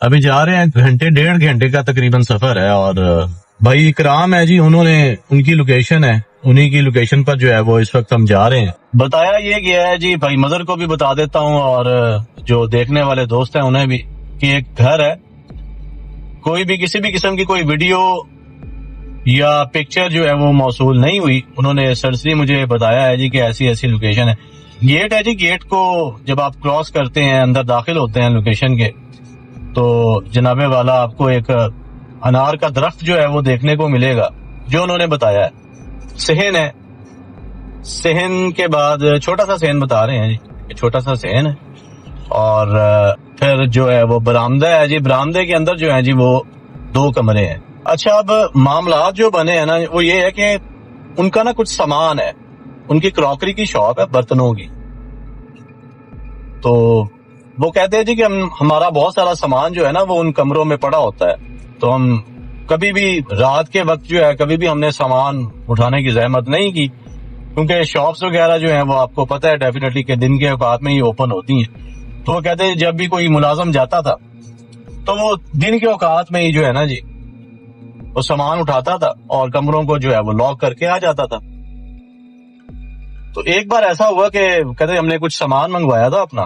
ابھی جا رہے ہیں, گھنٹے 1.5 گھنٹے کا تقریباً سفر ہے, اور بھائی اکرام ہے جی, ان کی لوکیشن ہے, انہی کی لوکیشن پر جو ہے وہ اس وقت ہم جا رہے ہیں. بتایا یہ گیا ہے جی, بھائی مدر کو بھی بتا دیتا ہوں اور جو دیکھنے والے دوست ہیں انہیں بھی, کہ ایک گھر ہے, کوئی بھی کسی بھی قسم کی کوئی ویڈیو یا پکچر جو ہے وہ موصول نہیں ہوئی. انہوں نے سرسری مجھے بتایا ہے جی کہ ایسی ایسی لوکیشن ہے. گیٹ ہے جی, گیٹ کو جب آپ کراس کرتے ہیں, اندر داخل ہوتے ہیں لوکیشن کے, تو جناب والا آپ کو ایک انار کا درخت جو ہے وہ دیکھنے کو ملے گا, جو انہوں نے بتایا ہے. صحن ہے, صحن کے بعد چھوٹا سا صحن بتا رہے ہیں جی, چھوٹا سا صحن ہے, اور پھر جو ہے وہ برآمدہ ہے جی. برآمدے کے اندر جو ہے جی وہ 2 کمرے ہیں. اچھا, اب معاملات جو بنے ہیں نا وہ یہ ہے کہ ان کا نا کچھ سامان ہے, ان کی کراکری کی شاپ ہے, برتنوں کی. تو وہ کہتے ہیں جی کہ ہمارا بہت سارا سامان جو ہے نا وہ ان کمروں میں پڑا ہوتا ہے, تو ہم کبھی بھی رات کے وقت جو ہے کبھی بھی ہم نے سامان اٹھانے کی زحمت نہیں کی, کیونکہ شاپس وغیرہ جو ہیں وہ آپ کو پتہ ہے ڈیفینیٹلی کہ دن کے اوقات میں ہی اوپن ہوتی ہیں. تو وہ کہتے ہیں جب بھی کوئی ملازم جاتا تھا تو وہ دن کے اوقات میں ہی جو ہے نا جی وہ سامان اٹھاتا تھا اور کمروں کو جو ہے وہ لاک کر کے آ جاتا تھا. تو ایک بار ایسا ہوا کہ کہتے ہم نے کچھ سامان منگوایا تھا اپنا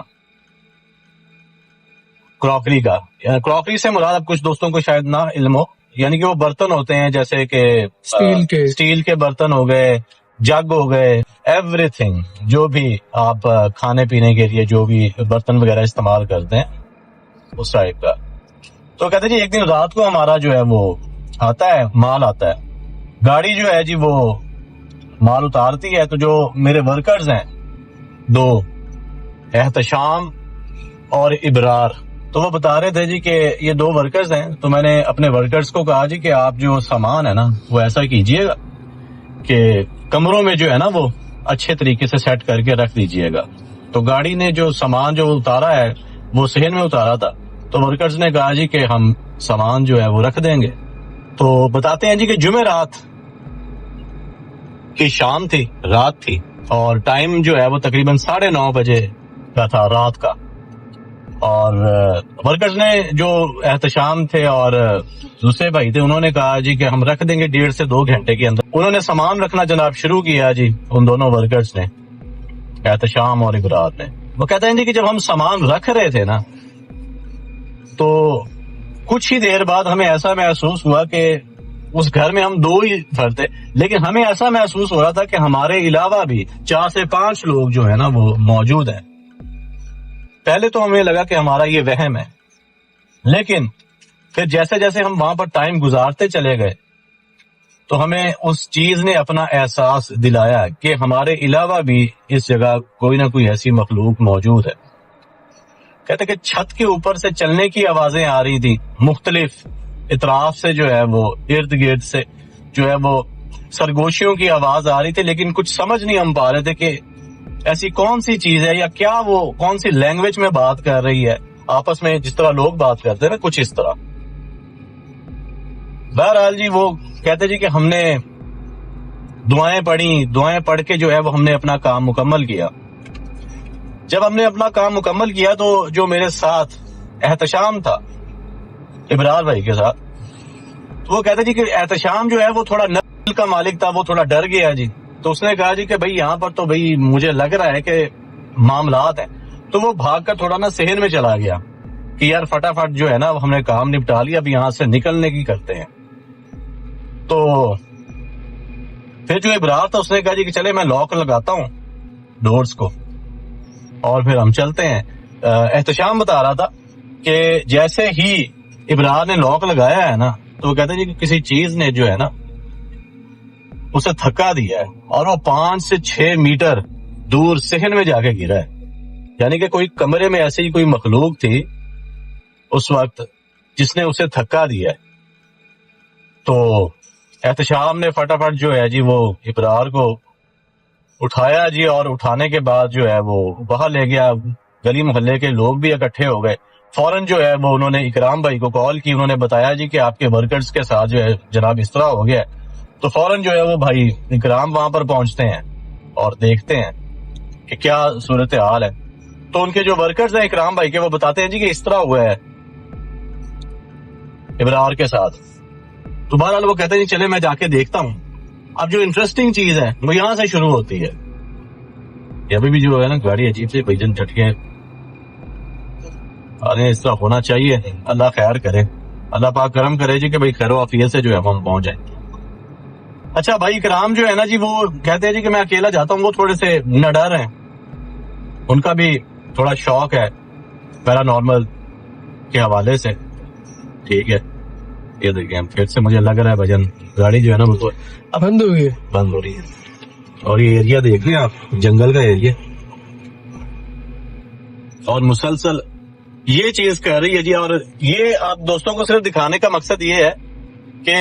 کراکری کا. کراکری سے مراد اب کچھ دوستوں کو شاید نہ علم ہو, یعنی کہ وہ برتن ہوتے ہیں جیسے کہ اسٹیل کے برتن ہو گئے, جگ ہو گئے, ایوری تھنگ جو بھی آپ کھانے پینے کے لیے جو بھی برتن وغیرہ استعمال کرتے ہیں اس ٹائپ کا. تو کہتے جی ایک دن رات کو ہمارا جو ہے وہ آتا ہے, مال آتا ہے, گاڑی جو ہے جی وہ مال اتارتی ہے. تو جو میرے ورکرز ہیں 2, احتشام اور ابرار, تو وہ بتا رہے تھے جی کہ یہ 2 ورکرز ہیں. تو میں نے اپنے ورکرز کو کہا جی کہ آپ جو سامان ہے نا وہ ایسا کیجئے گا کہ کمروں میں جو ہے نا وہ اچھے طریقے سے سیٹ کر کے رکھ دیجئے گا. تو گاڑی نے جو سامان جو اتارا ہے وہ صحن میں اتارا تھا, تو ورکرز نے کہا جی کہ ہم سامان جو ہے وہ رکھ دیں گے. تو بتاتے ہیں جی کہ جمعرات کی شام تھی, رات تھی, اور ٹائم جو ہے وہ تقریباً 9:30 بجے کا تھا رات کا. اور ورکرز نے جو احتشام تھے اور دوسرے بھائی تھے انہوں نے کہا جی کہ ہم رکھ دیں گے 1.5 سے 2 گھنٹے کے اندر. انہوں نے سامان رکھنا جناب شروع کیا جی, ان دونوں ورکرز نے, احتشام اور ابرار نے. وہ کہتے ہیں جی کہ جب ہم سامان رکھ رہے تھے نا تو کچھ ہی دیر بعد ہمیں ایسا محسوس ہوا کہ اس گھر میں ہم 2 ہی فرد تھے, لیکن ہمیں ایسا محسوس ہو رہا تھا کہ ہمارے علاوہ بھی 4 سے 5 لوگ جو ہے نا وہ موجود ہیں. پہلے تو ہمیں لگا کہ ہمارا یہ وہم ہے, لیکن پھر جیسے جیسے ہم وہاں پر ٹائم گزارتے چلے گئے تو ہمیں اس چیز نے اپنا احساس دلایا کہ ہمارے علاوہ بھی اس جگہ کوئی نہ کوئی ایسی مخلوق موجود ہے. کہتے کہ چھت کے اوپر سے چلنے کی آوازیں آ رہی تھی, مختلف اطراف سے جو ہے وہ ارد گرد سے جو ہے وہ سرگوشیوں کی آواز آ رہی تھی, لیکن کچھ سمجھ نہیں ہم پا رہے تھے کہ ایسی کون سی چیز ہے یا کیا وہ کون سی لینگویج میں بات کر رہی ہے آپس میں, جس طرح لوگ بات کرتے ہیں نا کچھ اس طرح. بہرحال جی وہ کہتے جی کہ ہم نے دعائیں پڑھی, دعائیں پڑھ کے جو ہے وہ ہم نے اپنا کام مکمل کیا. جب ہم نے اپنا کام مکمل کیا تو جو میرے ساتھ احتشام تھا ابرار بھائی کے ساتھ, وہ کہتے جی کہ احتشام جو ہے وہ تھوڑا نقل کا مالک تھا, وہ تھوڑا ڈر گیا جی. تو اس نے کہا جی کہ بھئی یہاں پر تو بھئی مجھے لگ رہا ہے کہ معاملات ہیں. تو وہ بھاگ کر تھوڑا نا صحن میں چلا گیا کہ یار فٹافٹ جو ہے نا ہم نے کام نپٹا لیا, اب یہاں سے نکلنے کی کرتے ہیں. تو پھر جو ابرار تھا اس نے کہا جی کہ چلے میں لاک لگاتا ہوں ڈورز کو اور پھر ہم چلتے ہیں. احتشام بتا رہا تھا کہ جیسے ہی ابرار نے لاک لگایا ہے نا تو وہ کہتے ہیں جی کہ کسی چیز نے جو ہے نا اسے تھکا دیا ہے اور وہ 5 سے 6 میٹر دور صحن میں جا کے گرا ہے. یعنی کہ کوئی کمرے میں ایسی ہی کوئی مخلوق تھی اس وقت جس نے اسے تھکا دیا ہے. تو احتشام نے فٹافٹ جو ہے جی وہ ابرار کو اٹھایا جی, اور اٹھانے کے بعد جو ہے وہ باہر لے گیا. گلی محلے کے لوگ بھی اکٹھے ہو گئے. فوراً جو ہے وہ انہوں نے اکرام بھائی کو کال کی, انہوں نے بتایا جی کہ آپ کے ورکرز کے ساتھ جو ہے جناب اس طرح ہو گیا ہے. تو فوراً جو ہے وہ بھائی اکرام وہاں پر پہنچتے ہیں اور دیکھتے ہیں کہ کیا صورتحال ہے. تو ان کے جو ورکرز ہیں اکرام بھائی کے, وہ بتاتے ہیں جی کہ اس طرح ہوا ہے ابرار کے ساتھ. تو بہرحال وہ کہتے ہیں چلے میں جا کے دیکھتا ہوں. اب جو انٹرسٹنگ چیز ہے وہ یہاں سے شروع ہوتی ہے. یہ ابھی بھی جو ہے نا گاڑی عجیب سے بھجن جھٹکے ارے اس طرح ہونا چاہیے. اللہ خیر کرے, اللہ پاک کرم کرے جی کہ بھائی خیر و عافیت سے جو ہے ہم پہنچ جائیں. اچھا بھائی کرام جو ہے نا جی وہ کہتے ہیں جی کہ میں اکیلا جاتا ہوں. وہ تھوڑے سے نڈر ہیں, ان کا بھی تھوڑا شوق ہے پیرا نارمل کے حوالے سے. ٹھیک ہے, یہ دیکھیں پھر سے مجھے لگ رہا ہے بھجن گاڑی جو ہے نا وہ بند ہو گئی, بند ہو رہی ہے. اور یہ ایریا دیکھ لیں آپ, جنگل کا ایریا, اور مسلسل یہ چیز کر رہی ہے جی. اور یہ آپ دوستوں کو صرف دکھانے کا مقصد یہ ہے کہ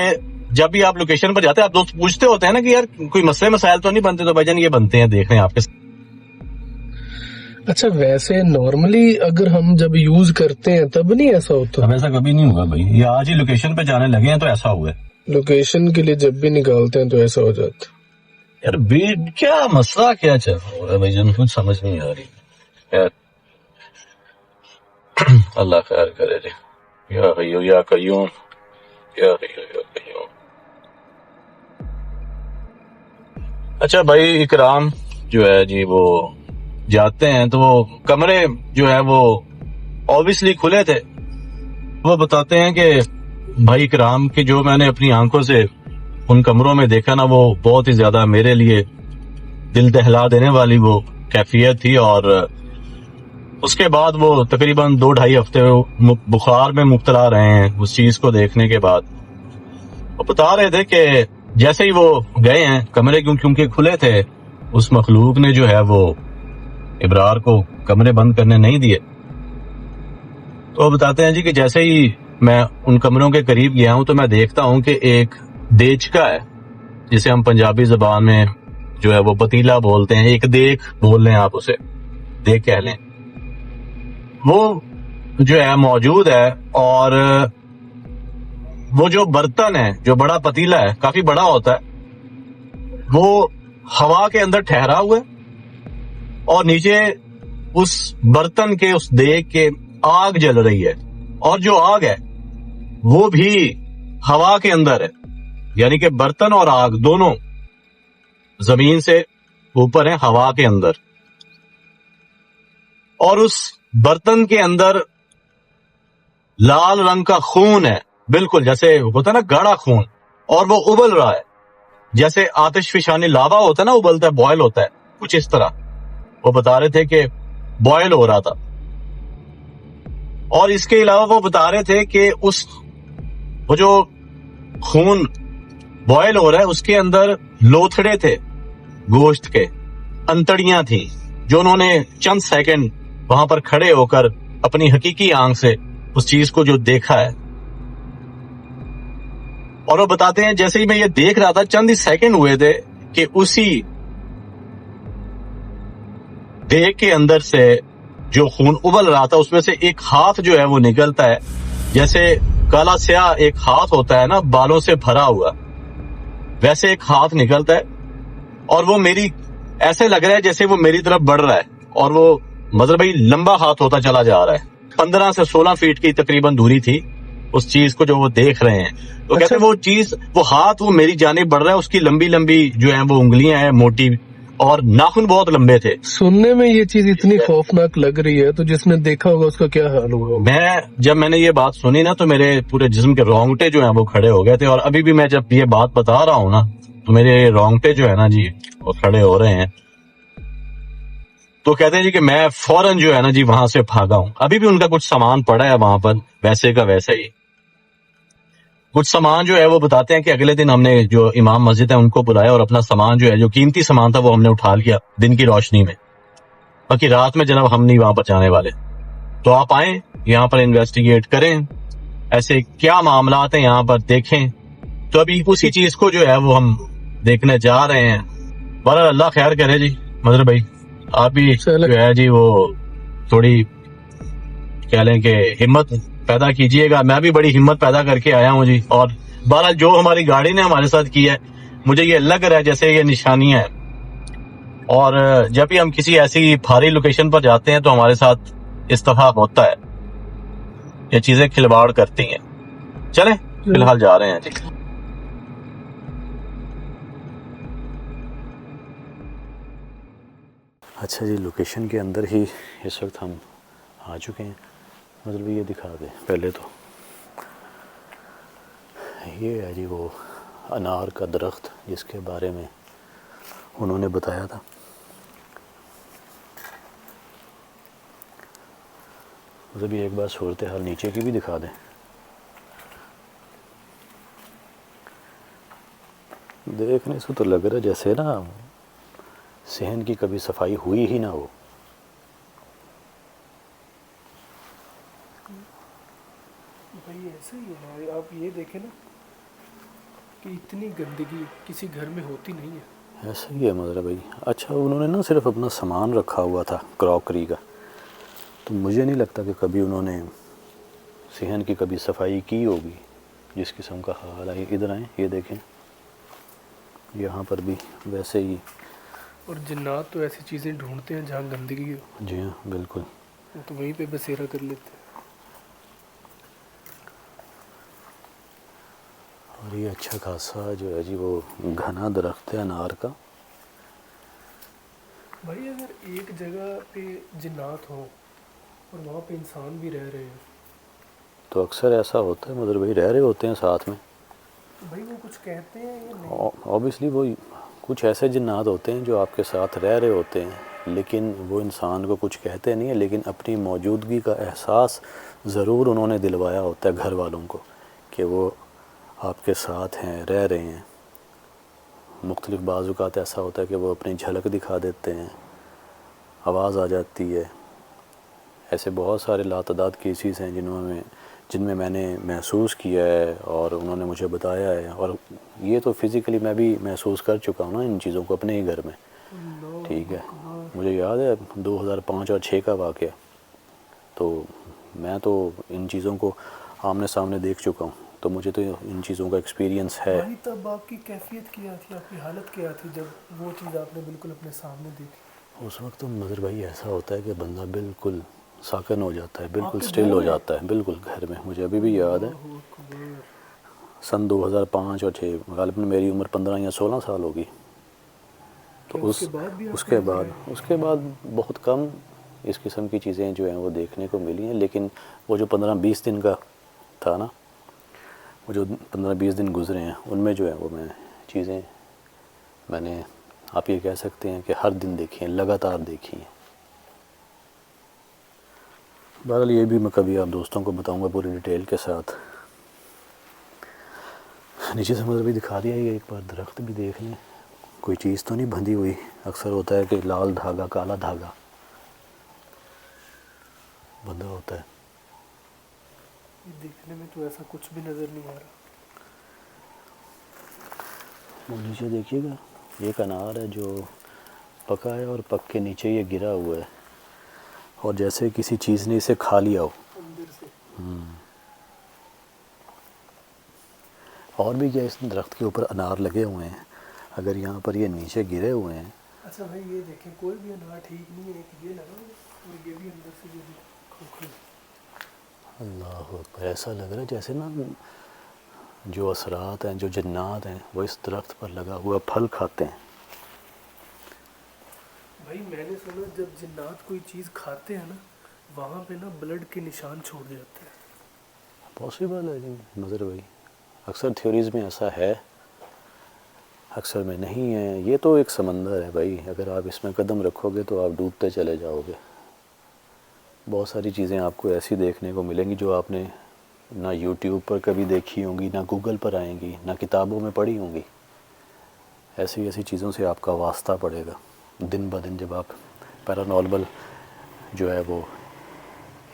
جب بھی آپ لوکیشن پر جاتے ہیں آپ دوست پوچھتے ہوتے ہیں نا کہ یار کوئی مسئلے مسائل تو نہیں بنتے, تو بھائی جان یہ بنتے ہیں, دیکھ رہے ہیں آپ کے. اچھا ویسے نارملی اگر ہم جب یوز کرتے ہیں تب نہیں ایسا ہوتا؟ اب ایسا کبھی نہیں ہوگا بھائی, یہ آج ہی لوکیشن پہ جانے لگے ہیں تو ایسا ہوا ہے. لوکیشن کے لیے جب بھی نکالتے ہیں تو ایسا ہو جاتا. یار کیا مسئلہ کیا چل رہا ہے بھائی جان, کچھ سمجھ نہیں آ رہی. یار اللہ خیر کرے جی. یا حیو یا قیوم, یا حیو یا قیوم. اچھا بھائی اکرام جو ہے جی وہ جاتے ہیں تو وہ کمرے جو ہے وہ obviously کھلے تھے. وہ بتاتے ہیں کہ بھائی اکرام کی جو میں نے اپنی آنکھوں سے ان کمروں میں دیکھا نا وہ بہت ہی زیادہ میرے لیے دل دہلا دینے والی وہ کیفیت تھی. اور اس کے بعد وہ تقریباً 2-2.5 ہفتے بخار میں مبتلا رہے ہیں اس چیز کو دیکھنے کے بعد. وہ بتا رہے تھے کہ جیسے ہی وہ گئے ہیں کمرے کیونکہ کھلے تھے, اس مخلوق نے جو ہے وہ ابرار کو کمرے بند کرنے نہیں دیے. تو وہ بتاتے ہیں جی کہ جیسے ہی میں ان کمروں کے قریب گیا ہوں تو میں دیکھتا ہوں کہ ایک دیچکا ہے, جسے ہم پنجابی زبان میں جو ہے وہ پتیلا بولتے ہیں, ایک دیکھ بول لیں آپ اسے, دیکھ کہہ لیں, وہ جو ہے موجود ہے. اور وہ جو برتن ہے, جو بڑا پتیلا ہے, کافی بڑا ہوتا ہے, وہ ہوا کے اندر ٹھہرا ہوا ہے اور نیچے اس برتن کے اس دیگ کے آگ جل رہی ہے. اور جو آگ ہے وہ بھی ہوا کے اندر ہے, یعنی کہ برتن اور آگ دونوں زمین سے اوپر ہیں, ہوا کے اندر. اور اس برتن کے اندر لال رنگ کا خون ہے, بالکل جیسے ہوتا ہے نا گاڑھا خون, اور وہ ابل رہا ہے جیسے آتش فشانی لاوا ہوتا ہے نا, ابلتا ہے, بوائل ہوتا ہے, کچھ اس طرح. وہ بتا رہے تھے کہ بوائل ہو رہا تھا. اور اس کے علاوہ وہ بتا رہے تھے کہ وہ جو خون بوائل ہو رہا ہے اس کے اندر لوتھڑے تھے گوشت کے, انتڑیاں تھیں, جو انہوں نے چند سیکنڈ وہاں پر کھڑے ہو کر اپنی حقیقی آنکھ سے اس چیز کو جو دیکھا ہے. اور وہ بتاتے ہیں جیسے ہی میں یہ دیکھ رہا تھا چند ہی سیکنڈ ہوئے تھے کہ اسی دیگ کے اندر سے جو خون ابل رہا تھا اس میں سے ایک ہاتھ جو ہے وہ نکلتا ہے, جیسے کالا سیاہ ایک ہاتھ ہوتا ہے نا بالوں سے بھرا ہوا, ویسے ایک ہاتھ نکلتا ہے. اور وہ ایسے لگ رہا ہے جیسے وہ میری طرف بڑھ رہا ہے, اور وہ مطلب بھائی لمبا ہاتھ ہوتا چلا جا رہا ہے. 15 سے 16 فیٹ کی تقریباً دوری تھی اس چیز کو جو وہ دیکھ رہے ہیں. تو کہتے ہیں وہ ہاتھ وہ میری جانب بڑھ رہا ہے, اس کی لمبی لمبی جو ہیں وہ انگلیاں ہیں موٹی, اور ناخن بہت لمبے تھے. سننے میں یہ چیز اتنی خوفناک لگ رہی ہے, تو جس نے دیکھا ہوگا اس کا کیا حال ہوگا؟ جب میں نے یہ بات سنی نا تو میرے پورے جسم کے رونگٹے جو ہیں وہ کھڑے ہو گئے تھے. اور ابھی بھی میں جب یہ بات بتا رہا ہوں نا تو میرے رونگٹے جو ہے نا جی وہ کھڑے ہو رہے ہیں. تو کہتے ہیں جی کہ میں فوراً جو ہے نا جی وہاں سے بھاگا ہوں. ابھی بھی ان کا کچھ سامان پڑا ہے وہاں پر ویسے کا ویسا ہی. کچھ سامان جو ہے وہ بتاتے ہیں کہ اگلے دن ہم نے جو امام مسجد ہے ان کو بلایا اور اپنا سامان جو ہے جو قیمتی سامان تھا وہ ہم نے اٹھا لیا دن کی روشنی میں. باقی رات میں جناب ہم نہیں وہاں پر جانے والے. تو آپ آئیں یہاں پر انویسٹیگیٹ کریں, ایسے کیا معاملات ہیں یہاں پر دیکھیں. تو ابھی اسی چیز کو جو ہے وہ ہم دیکھنے جا رہے ہیں. بہرحال اللہ خیر کرے جی. مظہر بھائی آپ بھی جو ہے جی وہ تھوڑی کہہ لیں کہ ہمت پیدا کیجئے گا. میں بھی بڑی ہمت پیدا کر کے آیا ہوں جی. اور بہرحال جو ہماری گاڑی نے ہمارے ساتھ کی ہے مجھے یہ لگ رہا ہے جیسے یہ نشانیاں ہیں. اور جب بھی ہم کسی ایسی بھاری لوکیشن پر جاتے ہیں تو ہمارے ساتھ اتفاق ہوتا ہے, یہ چیزیں کھلواڑ کرتی ہیں. چلیں فی الحال جا رہے ہیں جی. اچھا جی لوکیشن کے اندر ہی اس وقت ہم آ چکے ہیں. مطلب یہ دکھا دیں پہلے تو یہ ہے جی وہ انار کا درخت جس کے بارے میں انہوں نے بتایا تھا. مطلب یہ ایک بار صورتحال نیچے کی بھی دکھا دیں. دیکھنے سے تو لگ رہا ہے جیسے نا صحن کی کبھی صفائی ہوئی ہی نہ ہو. بھائی ایسا ہی ہے. آپ یہ دیکھیں نا کہ اتنی گندگی کسی گھر میں ہوتی نہیں ہے. ایسا ہی ہے مطلب بھائی. اچھا انہوں نے نا صرف اپنا سامان رکھا ہوا تھا کراکری کا, تو مجھے نہیں لگتا کہ کبھی انہوں نے صحن کی کبھی صفائی کی ہوگی. جس قسم کا حال ہے. ادھر آئیں یہ دیکھیں یہاں پر بھی ویسے ہی. اور جنات تو ایسی چیزیں ڈھونڈتے ہیں جہاں گندگی ہو. جی ہاں بالکل. وہ تو وہیں پہ بسیرا کر لیتے ہیں. اور یہ اچھا خاصا جو ہے جی وہ گھنا درخت ہے انار کا. بھائی اگر ایک جگہ پہ جنات ہوں اور وہاں پہ انسان بھی رہ رہے ہیں تو اکثر ایسا ہوتا ہے مطلب بھائی رہ رہے ہوتے ہیں ساتھ میں. تو بھائی وہ کچھ کہتے ہیں یا نہیں؟ اوبیسلی وہ کچھ ایسے جنات ہوتے ہیں جو آپ کے ساتھ رہ رہے ہوتے ہیں لیکن وہ انسان کو کچھ کہتے نہیں ہیں, لیکن اپنی موجودگی کا احساس ضرور انہوں نے دلوایا ہوتا ہے گھر والوں کو کہ وہ آپ کے ساتھ ہیں, رہ رہے ہیں. مختلف بعض اوقات ایسا ہوتا ہے کہ وہ اپنی جھلک دکھا دیتے ہیں, آواز آ جاتی ہے. ایسے بہت سارے لاتعداد کیسز ہیں جن میں میں نے محسوس کیا ہے اور انہوں نے مجھے بتایا ہے. اور یہ تو فزیکلی میں بھی محسوس کر چکا ہوں نا ان چیزوں کو اپنے ہی گھر میں. ٹھیک ہے, مجھے یاد ہے 2005 اور 2006 کا واقعہ. تو میں تو ان چیزوں کو آمنے سامنے دیکھ چکا ہوں, تو مجھے تو ان چیزوں کا ایکسپیرینس ہے. بھائی تب آپ کی کیفیت کیا تھی, آپ کی حالت کیا تھی جب وہ چیز آپ نے بالکل اپنے سامنے دیکھی؟ اس وقت تو مظہر بھائی ایسا ہوتا ہے کہ بندہ بالکل ساکن ہو جاتا ہے, بالکل آپ کے سٹل گھر ہو میں؟ جاتا ہے. بالکل گھر میں. مجھے ابھی بھی یاد ہے اللہ اکبر. سن 2005 اور 2006 غالباً میری عمر 15 یا 16 سال ہوگی. کیا تو اس کے بعد بھی اس آپ کے کہیں پہ رہے؟ بعد بہت کم اس قسم کی چیزیں جو ہیں وہ دیکھنے کو ملی ہیں. لیکن وہ جو 15-20 دن کا تھا نا, وہ جو 15-20 دن گزرے ہیں ان میں جو ہے وہ چیزیں میں نے آپ یہ کہہ سکتے ہیں کہ ہر دن دیکھی ہیں, لگاتار دیکھی ہیں. بہرحال یہ بھی میں کبھی آپ دوستوں کو بتاؤں گا پوری ڈیٹیل کے ساتھ. نیچے سے مطلب بھی دکھا دیا. یہ ایک بار درخت بھی دیکھ لیں, کوئی چیز تو نہیں بندھی ہوئی. اکثر ہوتا ہے کہ لال دھاگا کالا دھاگا بندھا ہوتا ہے. یہ دیکھنے میں تو ایسا کچھ بھی نظر نہیں آ رہا. وہ نیچے دیکھیے گا, ایک انار ہے جو پکا ہے اور پک کے نیچے یہ گرا ہوا ہے اور جیسے کسی چیز نے اسے کھا لیا ہو. اندر سے. اور بھی کیا اس درخت کے اوپر انار لگے ہوئے ہیں, اگر یہاں پر یہ نیچے گرے ہوئے ہیں. اچھا بھائی یہ دیکھیں کوئی بھی انار ٹھیک نہیں ہے. ایک یہ لگا ہوا اور یہ بھی اندر سے جو بھی کھوکھلے. اللہ اکبر. ایسا لگ رہا ہے جیسے نا جو اثرات ہیں, جو جنات ہیں, وہ اس درخت پر لگا ہوا پھل کھاتے ہیں. بھائی میں نے سنا جب جنات کوئی چیز کھاتے ہیں نا وہاں پہ نا بلڈ کے نشان چھوڑ جاتے ہیں. پاسبل ہے جی نظر بھائی. اکثر تھیوریز میں ایسا ہے, اکثر میں نہیں ہے. یہ تو ایک سمندر ہے بھائی, اگر آپ اس میں قدم رکھو گے تو آپ ڈوبتے چلے جاؤ گے. بہت ساری چیزیں آپ کو ایسی دیکھنے کو ملیں گی جو آپ نے نہ یوٹیوب پر کبھی دیکھی ہوں گی, نہ گوگل پر آئیں گی, نہ کتابوں میں پڑھی ہوں گی. ایسی چیزوں سے آپ کا واسطہ پڑے گا دن بہ دن جب آپ پیرانارمل جو ہے وہ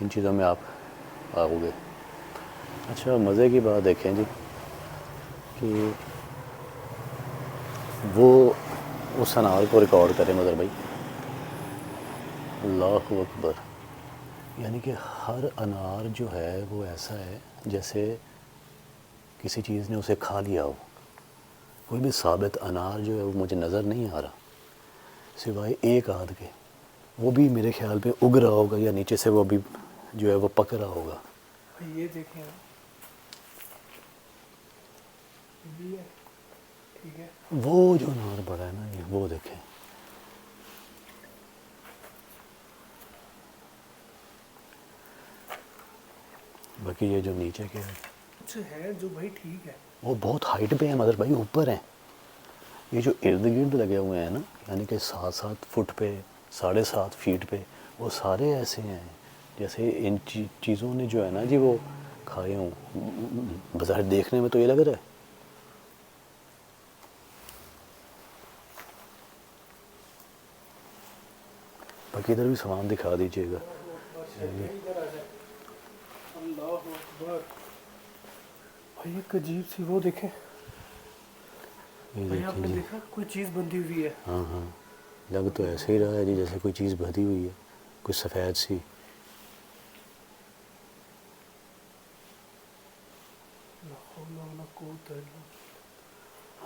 ان چیزوں میں آپ آؤ گے. اچھا مزے کی بات دیکھیں جی کہ وہ اس انار کو ریکارڈ کریں مظہر بھائی. اللہ اکبر. یعنی کہ ہر انار جو ہے وہ ایسا ہے جیسے کسی چیز نے اسے کھا لیا ہو. کوئی بھی ثابت انار جو ہے وہ مجھے نظر نہیں آ رہا سوائے ایک آدھ کے. وہ بھی میرے خیال پہ اگ رہا ہوگا یا نیچے سے وہ بھی جو ہے وہ پک رہا ہوگا. بھائی یہ دیکھیں آپ, بھی ہے ٹھیک ہے. وہ جو انار پڑا ہے نا یہ وہ دیکھیں. باقی یہ جو نیچے کے کچھ ہے جو بھائی ٹھیک ہے. وہ بہت ہائٹ پہ ہیں مدر بھائی, اوپر ہیں. یہ جو ارد گرد لگے ہوئے ہیں نا, یعنی کہ 7 فٹ پہ 7.5 فیٹ پہ, وہ سارے ایسے ہیں جیسے ان چیزوں نے جو ہے نا جی وہ کھائے ہوں. بظاہر دیکھنے میں تو یہ لگ رہا ہے. باقی ادھر بھی سامان دکھا دیجیے گا. ادھر آ جائے. اللہ اکبر بھائی ایک عجیب سی وہ دیکھیں یہ بھائی, آپ دیکھیں نے جی, دیکھا کوئی چیز بندھی ہوئی ہے. ہاں ہاں لگ تو ایسے ہی رہا ہے جی جیسے کوئی چیز بھری ہوئی ہے, کچھ سفید سی. لا حول ولا قوت الا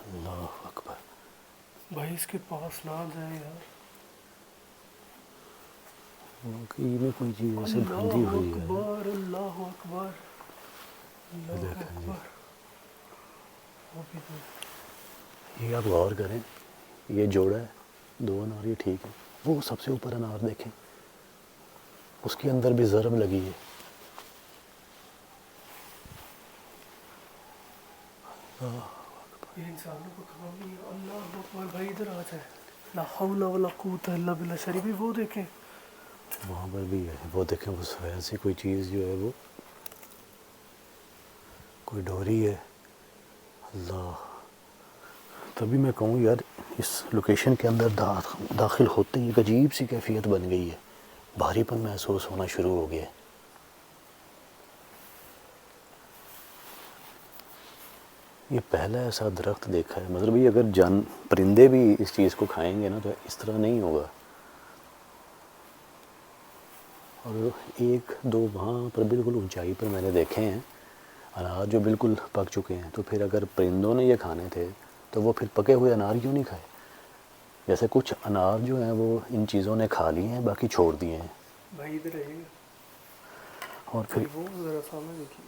اللہ اکبر. باللہ. بھائی اس کے پاس نہ جائیں یار. واقعی میں کوئی چیز ایسے بندھی اللہ ہوئی ہے. اکبر اللہ اکبر یہ اللہ دیکھیں جی, اکبر. وہ بھی دیکھ. یہ آپ غور کریں, یہ جوڑا ہے 2 انار, یہ ٹھیک ہے. وہ سب سے اوپر انار دیکھیں, اس کے اندر بھی ضرب لگی ہے. یہ انسانوں کو کام نہیں ہے. اللہ اکبر بھائی ادھر آ جائے. لا حول ولا قوت الا باللہ. شریفی وہ دیکھیں وہاں پر بھی ہے, وہ دیکھیں وہ سفید سی کوئی چیز جو ہے وہ کوئی ڈوری ہے. اللہ, تبھی میں کہوں یار اس لوکیشن کے اندر داخل ہوتے ہی ایک عجیب سی کیفیت بن گئی ہے. بھاری پن محسوس ہونا شروع ہو گیا ہے. یہ پہلا ایسا درخت دیکھا ہے مطلب یہ اگر پرندے بھی اس چیز کو کھائیں گے نا تو اس طرح نہیں ہوگا. اور 1-2 وہاں پر بالکل اونچائی پر میں نے دیکھے ہیں انار جو بالکل پک چکے ہیں. تو پھر اگر پرندوں نے یہ کھانے تھے تو وہ پھر پکے ہوئے انار کیوں نہیں کھائے؟ جیسے کچھ انار جو ہیں وہ ان چیزوں نے کھا لیے ہیں, باقی چھوڑ دیے ہیں. بھائی ادھر ہے اور پھر بھائی. وہ ذرا سامنے دیکھیے.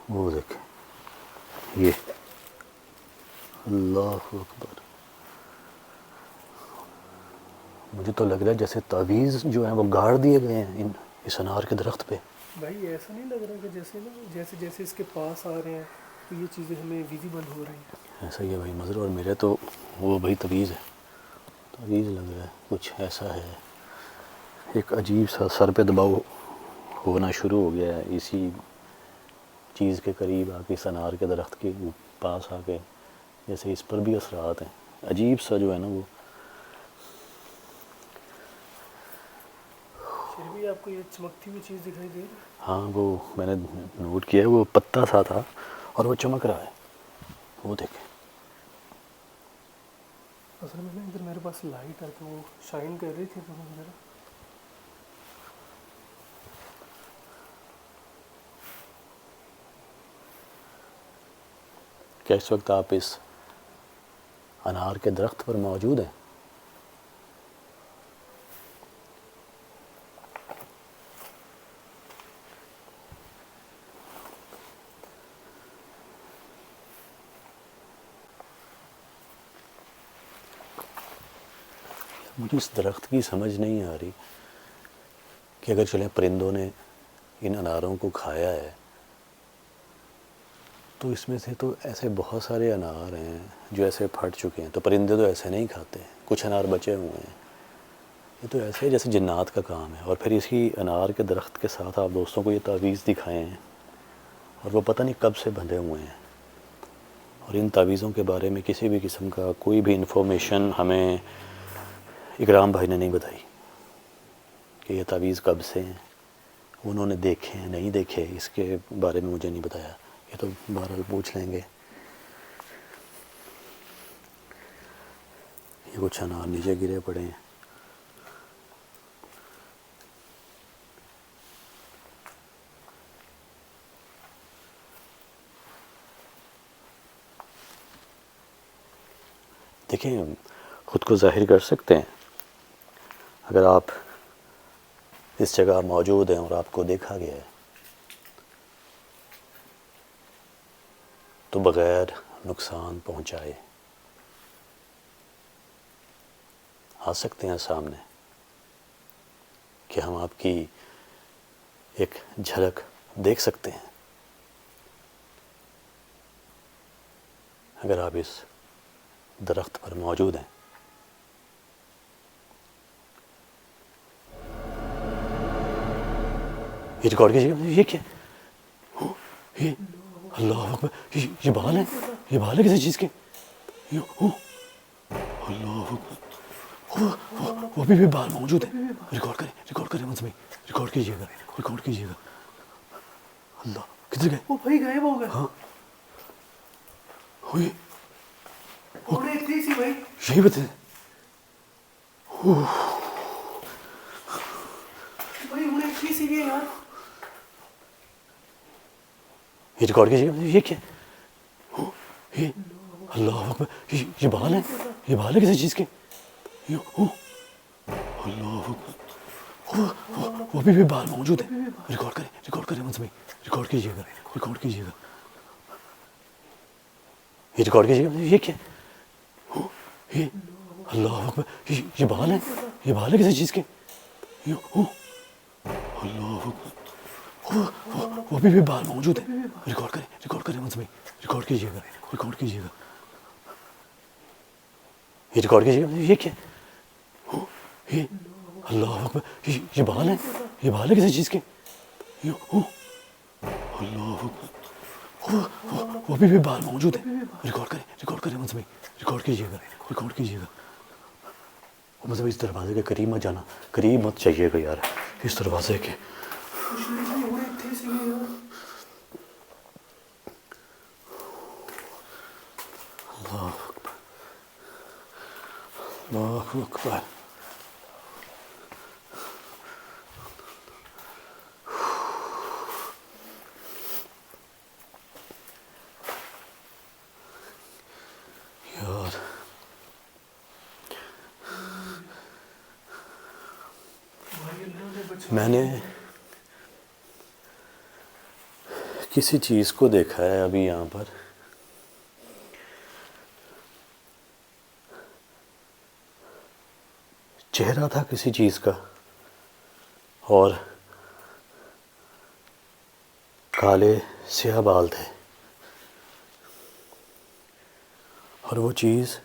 وہ دیکھیں یہ, اللہ اکبر. مجھے تو لگ رہا ہے جیسے تعویذ جو ہیں وہ گاڑ دیے گئے ہیں اس انار کے درخت پہ. بھائی ایسا نہیں لگ رہا کہ جیسے نا جیسے جیسے اس کے پاس آ رہے ہیں تو یہ چیزیں ہمیں ویزیبل ہو رہی ہیں. ایسا ہی ہے بھائی مظہر, اور میرے تو وہ بھائی تعویذ ہے, تعویذ لگ رہا ہے کچھ ایسا ہے. ایک عجیب سا سر پہ دباؤ ہونا شروع ہو گیا ہے اسی چیز کے قریب آ کے, اس انار کے درخت کے پاس آ کے, جیسے اس پر بھی اثرات ہیں. عجیب سا جو ہے نا وہ. شریفی آپ کو یہ چمکتی ہوئی چیز دکھائی دے رہی ہے؟ ہاں وہ میں نے نوٹ کیا ہے, وہ پتا سا تھا اور وہ چمک رہا ہے. وہ دیکھیں اصل میں نا ادھر میرے پاس لائٹ ہے تو وہ شائن کر رہی تھی تو میں ذرا. کیا اس وقت آپ اس انار کے درخت پر موجود ہیں؟ مجھے اس درخت کی سمجھ نہیں آ رہی کہ اگر چلیں پرندوں نے ان اناروں کو کھایا ہے تو اس میں سے تو ایسے بہت سارے انار ہیں جو ایسے پھٹ چکے ہیں. تو پرندے تو ایسے نہیں کھاتے, کچھ انار بچے ہوئے ہیں. یہ تو ایسے جیسے جنات کا کام ہے. اور پھر اسی انار کے درخت کے ساتھ آپ دوستوں کو یہ تعویذ دکھائے ہیں, اور وہ پتہ نہیں کب سے بندھے ہوئے ہیں. اور ان تعویذوں کے بارے میں کسی بھی قسم کا کوئی بھی انفارمیشن ہمیں اکرام بھائی نے نہیں بتائی کہ یہ تعویذ کب سے ہیں, انہوں نے دیکھے ہیں نہیں دیکھے, اس کے بارے میں مجھے نہیں بتایا. یہ تو بہرحال پوچھ لیں گے. یہ کچھ انار نیچے گرے پڑے ہیں. دیکھیں خود کو ظاہر کر سکتے ہیں اگر آپ اس جگہ موجود ہیں اور آپ کو دیکھا گیا ہے. تو بغیر نقصان پہنچائے آ سکتے ہیں سامنے کہ ہم آپ کی ایک جھلک دیکھ سکتے ہیں اگر آپ اس درخت پر موجود ہیں. یہ ریکارڈ کیجیے گا. یہ کیا؟ یہ اللہ اکبر، یہ بال ہے، یہ بال ہے کسی چیز کے. اللہ اکبر، وہ بھی بال موجود ہے. ریکارڈ کریں منصبی، ریکارڈ کیجیے گا. اللہ کدھر گئے؟ وہ بھائی غائب ہو گئے. ہاں ہوئی انہیں تھی سی بھائی. یہی بتائیں. بھائی انہیں تھی سی گئے یار. یہ ریکارڈ کیجیے گا. یہ کیا؟ یہ اللہ اکبر، یہ بال ہے، یہ بال ہے کسی چیز کے. اللہ اکبر، وہ بھی بال موجود ہے. ریکارڈ کریں منصبی، ریکارڈ کیجیے گا. یہ ریکارڈ کیجیے گا. یہ کیا؟ یہ اللہ اکبر، یہ بال ہے، یہ بال ہے کسی چیز کے. اللہ اکبر، وہ بھی بال موجود ہے. ریکارڈ کریں منصبی، ریکارڈ کیجیے گا. یہ ریکارڈ کیجیے گا. یہ کیا؟ یہ اللہ اکبر، یہ بال ہے، یہ بال ہے کسی چیز کے. اللہ اکبر، وہ بھی بال موجود ہے. ریکارڈ کریں منصبی، ریکارڈ کیجیے گا. مطلب اس دروازے کے قریب مت جانا، قریب مت چاہیے گا یار اس دروازے کے. انہیں تھی سی گئے یار. اللہ اکبر. یار بھائی اللہ نے بچا. میں نے کسی چیز کو دیکھا ہے ابھی یہاں پر. چہرہ تھا کسی چیز کا اور کالے سیاہ بال تھے اور وہ چیز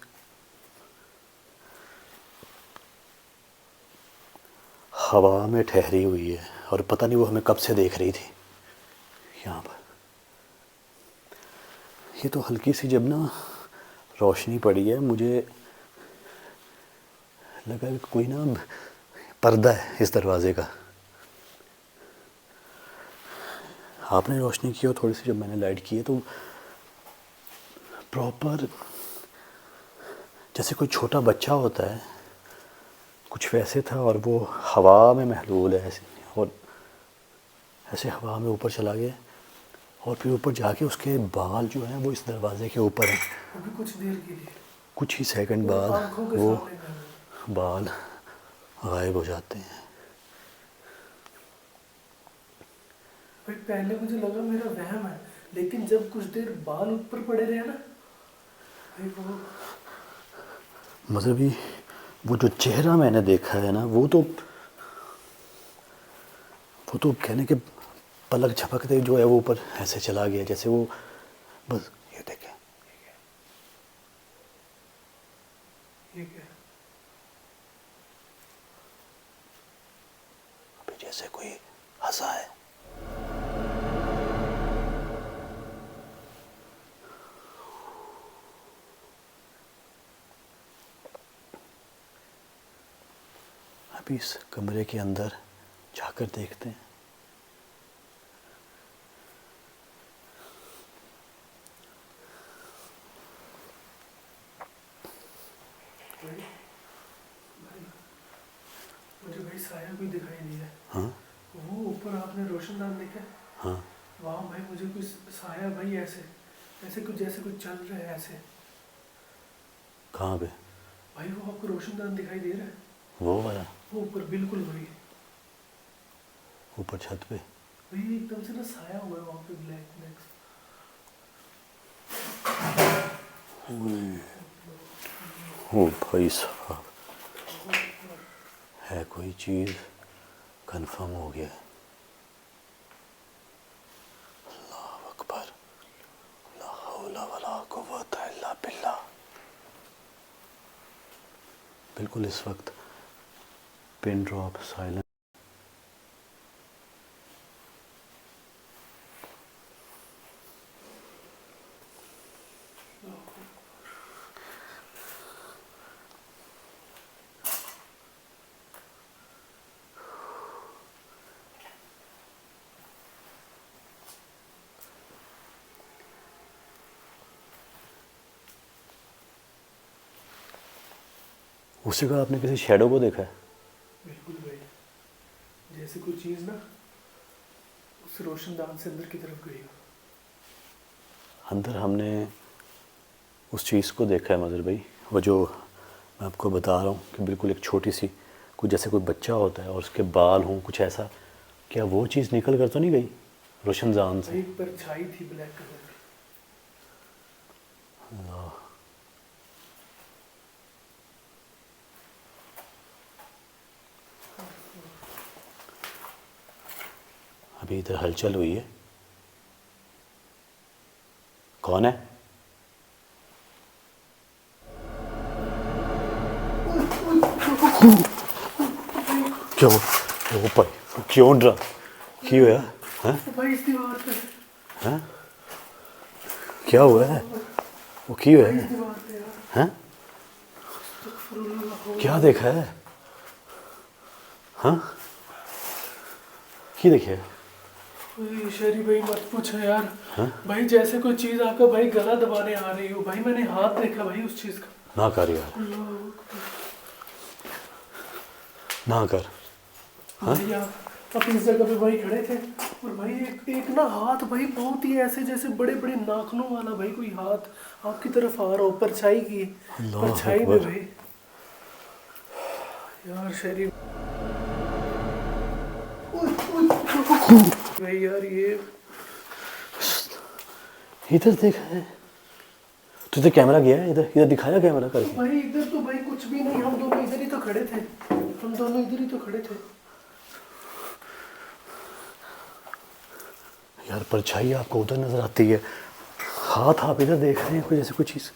ہوا میں ٹھہری ہوئی ہے اور پتہ نہیں وہ ہمیں کب سے دیکھ رہی تھی یہاں پر. یہ تو ہلکی سی جب نا روشنی پڑی ہے مجھے لگا کہ کوئی نا پردہ ہے اس دروازے کا. آپ نے روشنی کی اور تھوڑی سی جب میں نے لائٹ کی ہے تو پراپر جیسے کوئی چھوٹا بچہ ہوتا ہے کچھ ویسے تھا اور وہ ہوا میں محلول ہے ایسے اور ایسے ہوا میں اوپر چلا گیا اور پھر اوپر جا کے اس کے بال جو ہیں وہ اس دروازے کے اوپر ہیں. وہ بھی کچھ دیر کے لیے کچھ ہی سیکنڈ بعد آنکھوں کے وہ سامنے گئے. بال غائب ہو جاتے ہیں. بھائی پہلے مجھے لگا میرا وہم ہے لیکن جب کچھ دیر بال اوپر پڑے رہے نا بھائی مطلب وہ جو چہرہ میں نے دیکھا ہے نا وہ تو کہنے کے پلک جھپکتے جو ہے وہ اوپر ایسے چلا گیا جیسے وہ بس یہ دیکھیں یہ کیا ابھی جیسے کوئی ہنسا ہے. ابھی اس کمرے کے اندر جا کر دیکھتے ہیں. مجھے بھائی سایہ کوئی دکھائی دیا ہے. ہاں وہ اوپر آپ نے روشن دان دیکھا ہاں وہاں بھائی مجھے کوئی سایہ بھائی ایسے ایسے کچھ جیسے کچھ چل رہا ہے ایسے. کہاں پہ؟ بھائی وہ آپ کو روشن دان دکھائی دے رہا ہے وہ والا وہ اوپر بالکل بھائی اوپر چھت پہ. بھائی ایک دم سے نا سایہ ہوا ہے وہاں پہ بلیک بلیک. او بھائی صاحب ہے کوئی چیز کنفرم ہو گیا. اللہ اکبر لا حول ولا قوت الا باللہ. بالکل اس وقت پن ڈراپ سائلنٹ. اس جگہ آپ نے کسی شیڈو کو دیکھا ہے؟ بالکل بھائی، جیسے کوئی چیز نا اس روشن دان سے اندر کی طرف گئی ہو. اندر ہم نے اس چیز کو دیکھا ہے مظہر بھائی، وہ جو میں آپ کو بتا رہا ہوں کہ بالکل ایک چھوٹی سی کچھ جیسے کوئی بچہ ہوتا ہے اور اس کے بال ہوں کچھ ایسا. کیا وہ چیز نکل کر تو نہیں گئی روشن دان سے؟ بھائی پرچھائی تھی بلیک کلر کی. اللہ. ابھی ادھر ہلچل ہوئی ہے. کون ہے؟ کیوں بھائی کیوں ڈرا کی ہوا ہے؟ بھائی اس دیوار پہ، ہاں کیا ہوا ہے؟ وہ کی ہوا ہے؟ اس دیوار پہ یار. ہاں استغفر اللہ. کیا دیکھا ہے؟ ہاں کی دیکھا ہے؟ شہری بھائی مت پوچھو یار. بھائی جیسے کوئی چیز آپ کا بھائی گلا دبانے آ رہی ہو. بھائی میں نے ہاتھ دیکھا بھائی اس چیز کا. نہ کر یار، نہ کر. بھائی آپ اس جگہ پہ بھائی کھڑے تھے اور بھائی ایک نا ہاتھ بھائی بہت ہی ایسے جیسے بڑے بڑے ناخنوں والا بھائی کوئی ہاتھ آپ کی طرف آ رہا ہو پرچھائی کی. اللہ پرچھائی میں اکبر. بھائی یار شہری بھائی یار یہ ادھر دیکھا ہے؟ تو ادھر کیمرہ گیا ہے؟ ادھر دکھایا کیمرہ کر کے؟ بھائی ادھر تو بھائی کچھ بھی نہیں. ہم دونوں ادھر ہی تو کھڑے تھے. ہم دونوں ادھر ہی تو کھڑے تھے. یار پرچھائی آپ کو ادھر نظر آتی ہے، ہاتھ آپ ادھر دیکھ رہے ہیں کوئی جیسے کوئی چیز.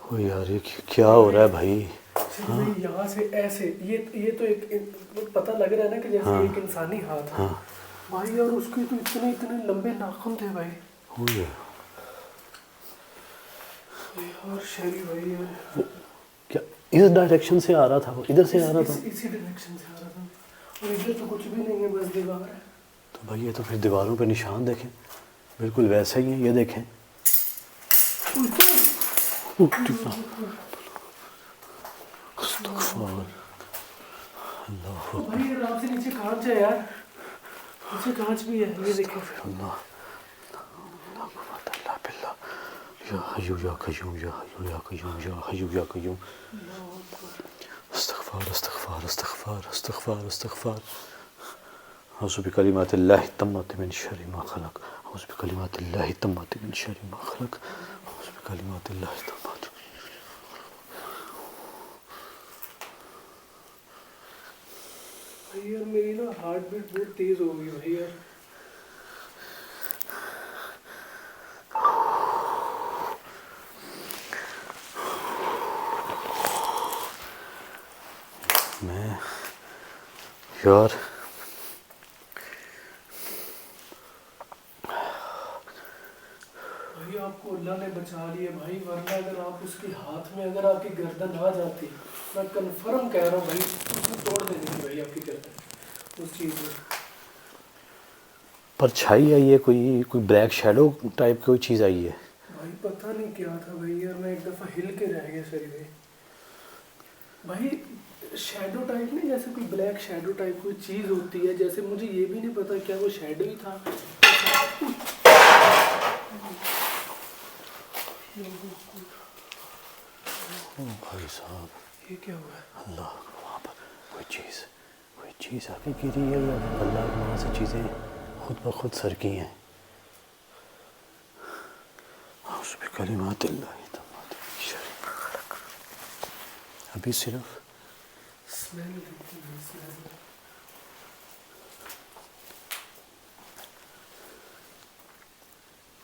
او یار یہ کیا ہو رہا ہے بھائی؟ بھائی یہاں سے ایسے یہ تو ایک پتہ لگ رہا ہے نا کہ جیسے ایک انسانی ہاتھ ہے بھائی. اور اس کے تو اتنے لمبے ناخن تھے بھائی. اور شہری بھائی یار کیا اس ڈائریکشن سے آ رہا تھا؟ وہ ادھر سے آ رہا تھا؟ اسی ڈائریکشن سے آ رہا تھا. اور ادھر تو کچھ بھی نہیں ہے، بس دیوار ہے. تو بھائی یہ تو پھر دیواروں پہ نشان دیکھیں بالکل ویسا ہی ہے. یہ دیکھیں استغفار اللہ بھائی یہ رات سے نیچے کانچ ہے یار. نیچے کانچ بھی ہے. یہ دیکھیں اللہ لا قوت الا باللہ. یا حی یا قیوم یا حی یا قیوم یا حی یا قیوم. استغفار استغفار استغفار استغفار استغفار. اعوذ بکلمات اللہ التامات من شر ما خلق. اعوذ بکلمات اللہ التامات من شر ما خلق. اعوذ بکلمات اللہ التامات. بھائی یار میری نا ہارٹ بیٹ بہت تیز ہو گئی بھائی یار. میں یار بھائی آپ کو اللہ نے بچا لیا بھائی، ورنہ اگر آپ اس کے ہاتھ میں اگر آپ کی گردن آ جاتی میں کنفرم کہہ رہا ہوں بھائی اس نے توڑ دینی تھی بھائی آپ کی گردن اس چیز میں. پرچھائی آئی ہے کوئی بلیک شیڈو ٹائپ کوئی چیز آئی ہے. بھائی پتہ نہیں کیا تھا بھائی یار. میں ایک دفعہ ہل کے رہ گیا سر بھائی. شیڈو ٹائپ نہیں، جیسے کوئی بلیک شیڈو ٹائپ کوئی چیز ہوتی ہے. جیسے مجھے یہ بھی نہیں پتا کیا وہ شیڈو ہی تھا. بھائی صاحب یہ کیا ہوا ہے؟ اللہ وہاں پر کوئی چیز آ کے گری ہے یا اللہ وہاں سے چیزیں خود بخود سر کی ہیں. اعوذ بکلمات اللہ التامات من شر ما خلق. ابھی صرف اسمیل دیکھتی ہے اسمیل.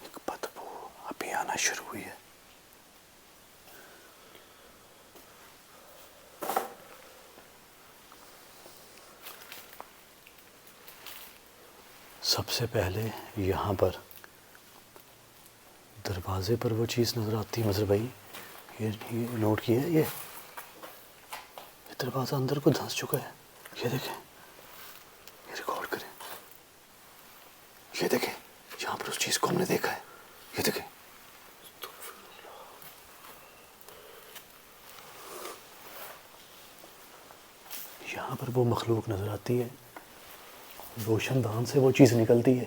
ایک بدبو ابھی آنا شروع ہوئی ہے. سب سے پہلے یہاں پر دروازے پر وہ چیز نظر آتی ہے مظہر بھائی. یہ نوٹ کیا ہے، یہ دروازہ اندر کو دھنس چکا ہے. یہ دیکھیں، یہ ریکارڈ کریں. یہ دیکھیں جہاں پر اس چیز کو ہم نے دیکھا ہے. یہ دیکھیں، یہاں پر وہ مخلوق نظر آتی ہے. روشن دان سے وہ چیز نکلتی ہے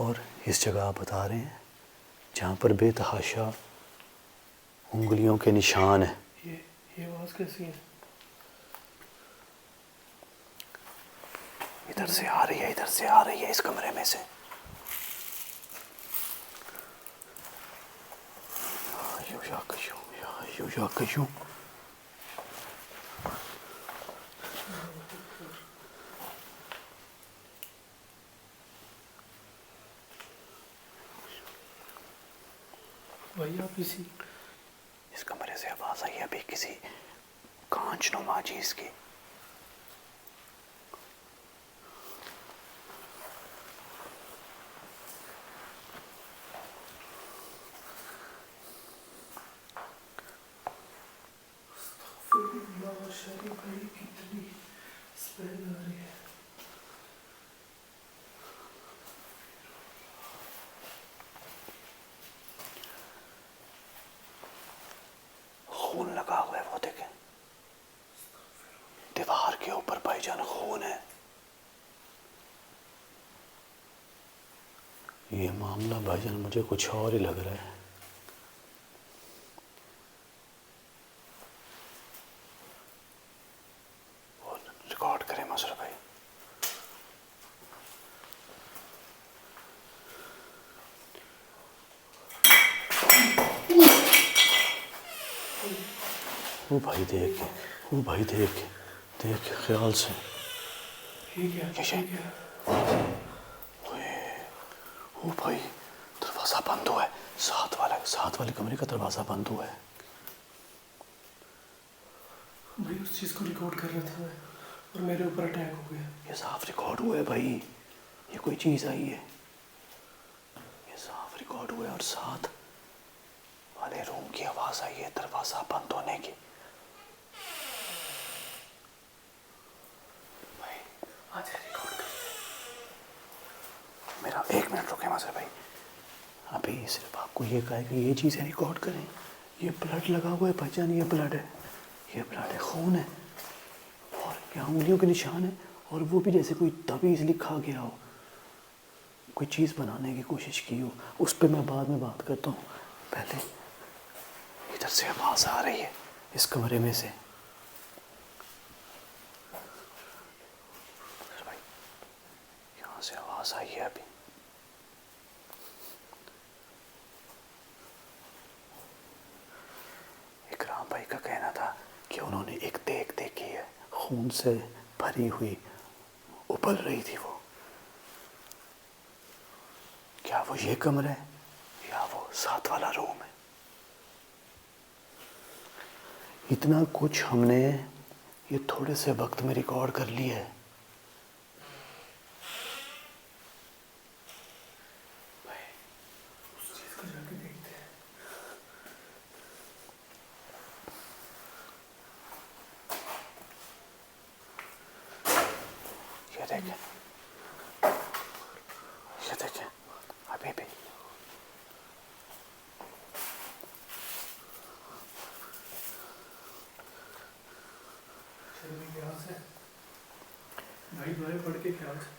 اور اس جگہ آپ بتا رہے ہیں جہاں پر بے تحاشا انگلیوں کے نشان ہیں. یہ آواز کیسی ہے؟ ادھر سے آ رہی ہے، ادھر سے آ رہی ہے، اس کمرے میں سے. یا قیوم، یا حی یا قیوم. بھائی آپ اسی اس کمرے سے آواز آئی ابھی کسی کانچ نما چیز کی. شریف بھائی کتنی اسمیل آ رہی ہے. خون لگا ہوا ہے، وہ دیکھیں دیوار کے اوپر بھائی جان خون ہے. یہ معاملہ بھائی جان مجھے کچھ اور ہی لگ رہا ہے. ریکارڈ کریں مظہر بھائی. وہ بھائی دیکھ، وہ بھائی دیکھ، دیکھ خیال سے. یہ کیا؟ وہ بھائی دروازہ بند ہوا ہے. ساتھ والے کمرے کا دروازہ بند ہوا ہے. بھائی اس چیز کو ریکارڈ کر رہا تھا میں اور میرے اوپر اٹیک ہو گیا. یہ صاف ریکارڈ ہوا ہے بھائی. یہ کوئی چیز آئی ہے، یہ صاف ریکارڈ ہوا ہے. اور ساتھ والے روم کی آواز آئی ہے دروازہ بند ہونے کی. بھائی آج ریکارڈ کر میرا 1 منٹ رکے مظہر بھائی. ابھی صرف آپ کو یہ کہا ہے کہ یہ چیزیں ریکارڈ کریں. یہ بلڈ لگا ہوا ہے پہچان، یہ بلڈ ہے، یہ بلڈ ہے، خون ہے اور یہاں انگلیوں کے نشان ہیں. اور وہ بھی جیسے کوئی تعویذ لکھا گیا ہو، کوئی چیز بنانے کی کوشش کی ہو. اس پہ میں بعد میں بات کرتا ہوں. پہلے ادھر سے آواز آ رہی ہے اس کمرے میں سے. یہاں سے آواز آئی ہے ابھی. اکرام بھائی کا کہنا تھا کہ انہوں نے ایک دیکھ دیکھی ہے، خون سے بھری ہوئی ابل رہی تھی. وہ کیا وہ یہ کمرہ ہے یا وہ ساتھ والا روم ہے؟ اتنا کچھ ہم نے یہ تھوڑے سے وقت میں ریکارڈ کر لیا ہے. اس چیز کو جا کے دیکھتے ہیں. یہ دیکھیں، یہ دیکھیں ابھی بھی. چلیے خیال سے بھائی، دعائیں پڑھ کے خیال سے.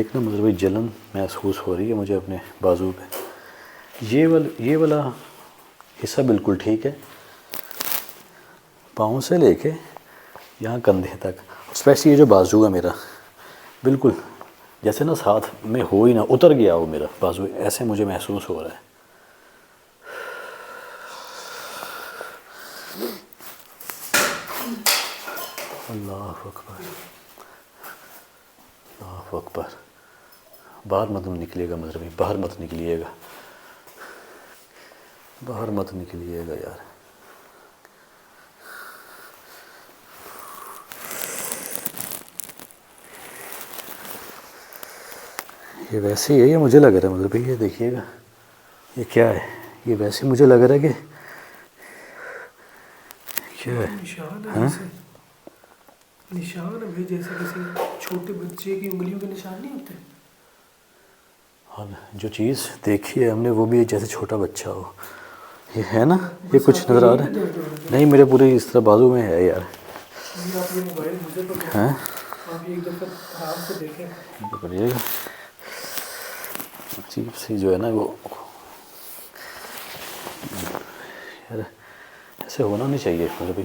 ایک نا مطلب جلن محسوس ہو رہی ہے مجھے اپنے بازو پہ. یہ والا حصہ بالکل ٹھیک ہے, پاؤں سے لے کے یہاں کندھے تک, اسپیشلی یہ جو بازو ہے میرا بالکل جیسے نا ساتھ میں ہو ہی نہ, اتر گیا ہو میرا بازو, ایسے مجھے محسوس ہو رہا ہے. اللہ اکبر, اللہ اکبر. باہر مت نکلیے گا مطلب, باہر مت نکلیے گا, باہر مت نکلیے گا یار. یہ ویسے ہی ہے, یہ مجھے لگ رہا ہے مطلب یہ دیکھیے گا, یہ کیا ہے, یہ ویسے مجھے لگ رہا ہے کہ کیا ہے, نشان ہے ہاں جیسے, نشان ہے بھائی جیسے کسی چھوٹے بچے کی انگلیوں کے نشان نہیں ہوتے. اور جو چیز دیکھی ہے ہم نے وہ بھی جیسے چھوٹا بچہ ہو, یہ ہے نا, یہ کچھ نظر آ رہا ہے. نہیں میرے پورے اس طرح بازو میں ہے یار. یہ آپ یہ موبائل مجھے تو ہاں آپ ایک دفعہ آرام سے دیکھیں. کریے گا, عجیب سی جو ہے نا وہ یار, ایسے ہونا نہیں چاہیے مطلب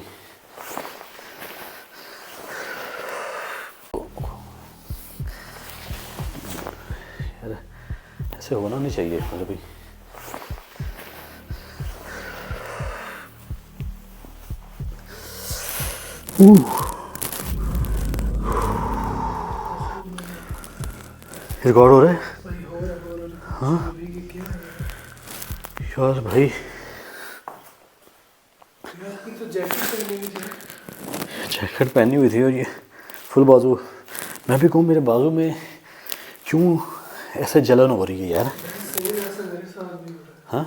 یار, ایسے ہونا نہیں چاہیے مطلب ریکارڈ ہو رہا ہے. بھائی ہو رہا ہاں ابھی یہ کیا ہے یار بھائی, یار, آپ کی تو جیکٹ پہنی ہوئی تھی. جیکٹ پہنی ہوئی تھی اور یہ فل بازو. میں بھی کہوں میرے بازو میں کیوں ایسے جلن ہو رہی ہے یار. بھائی سیم ایسا میرے ساتھ بھی ہو رہا ہے, ہاں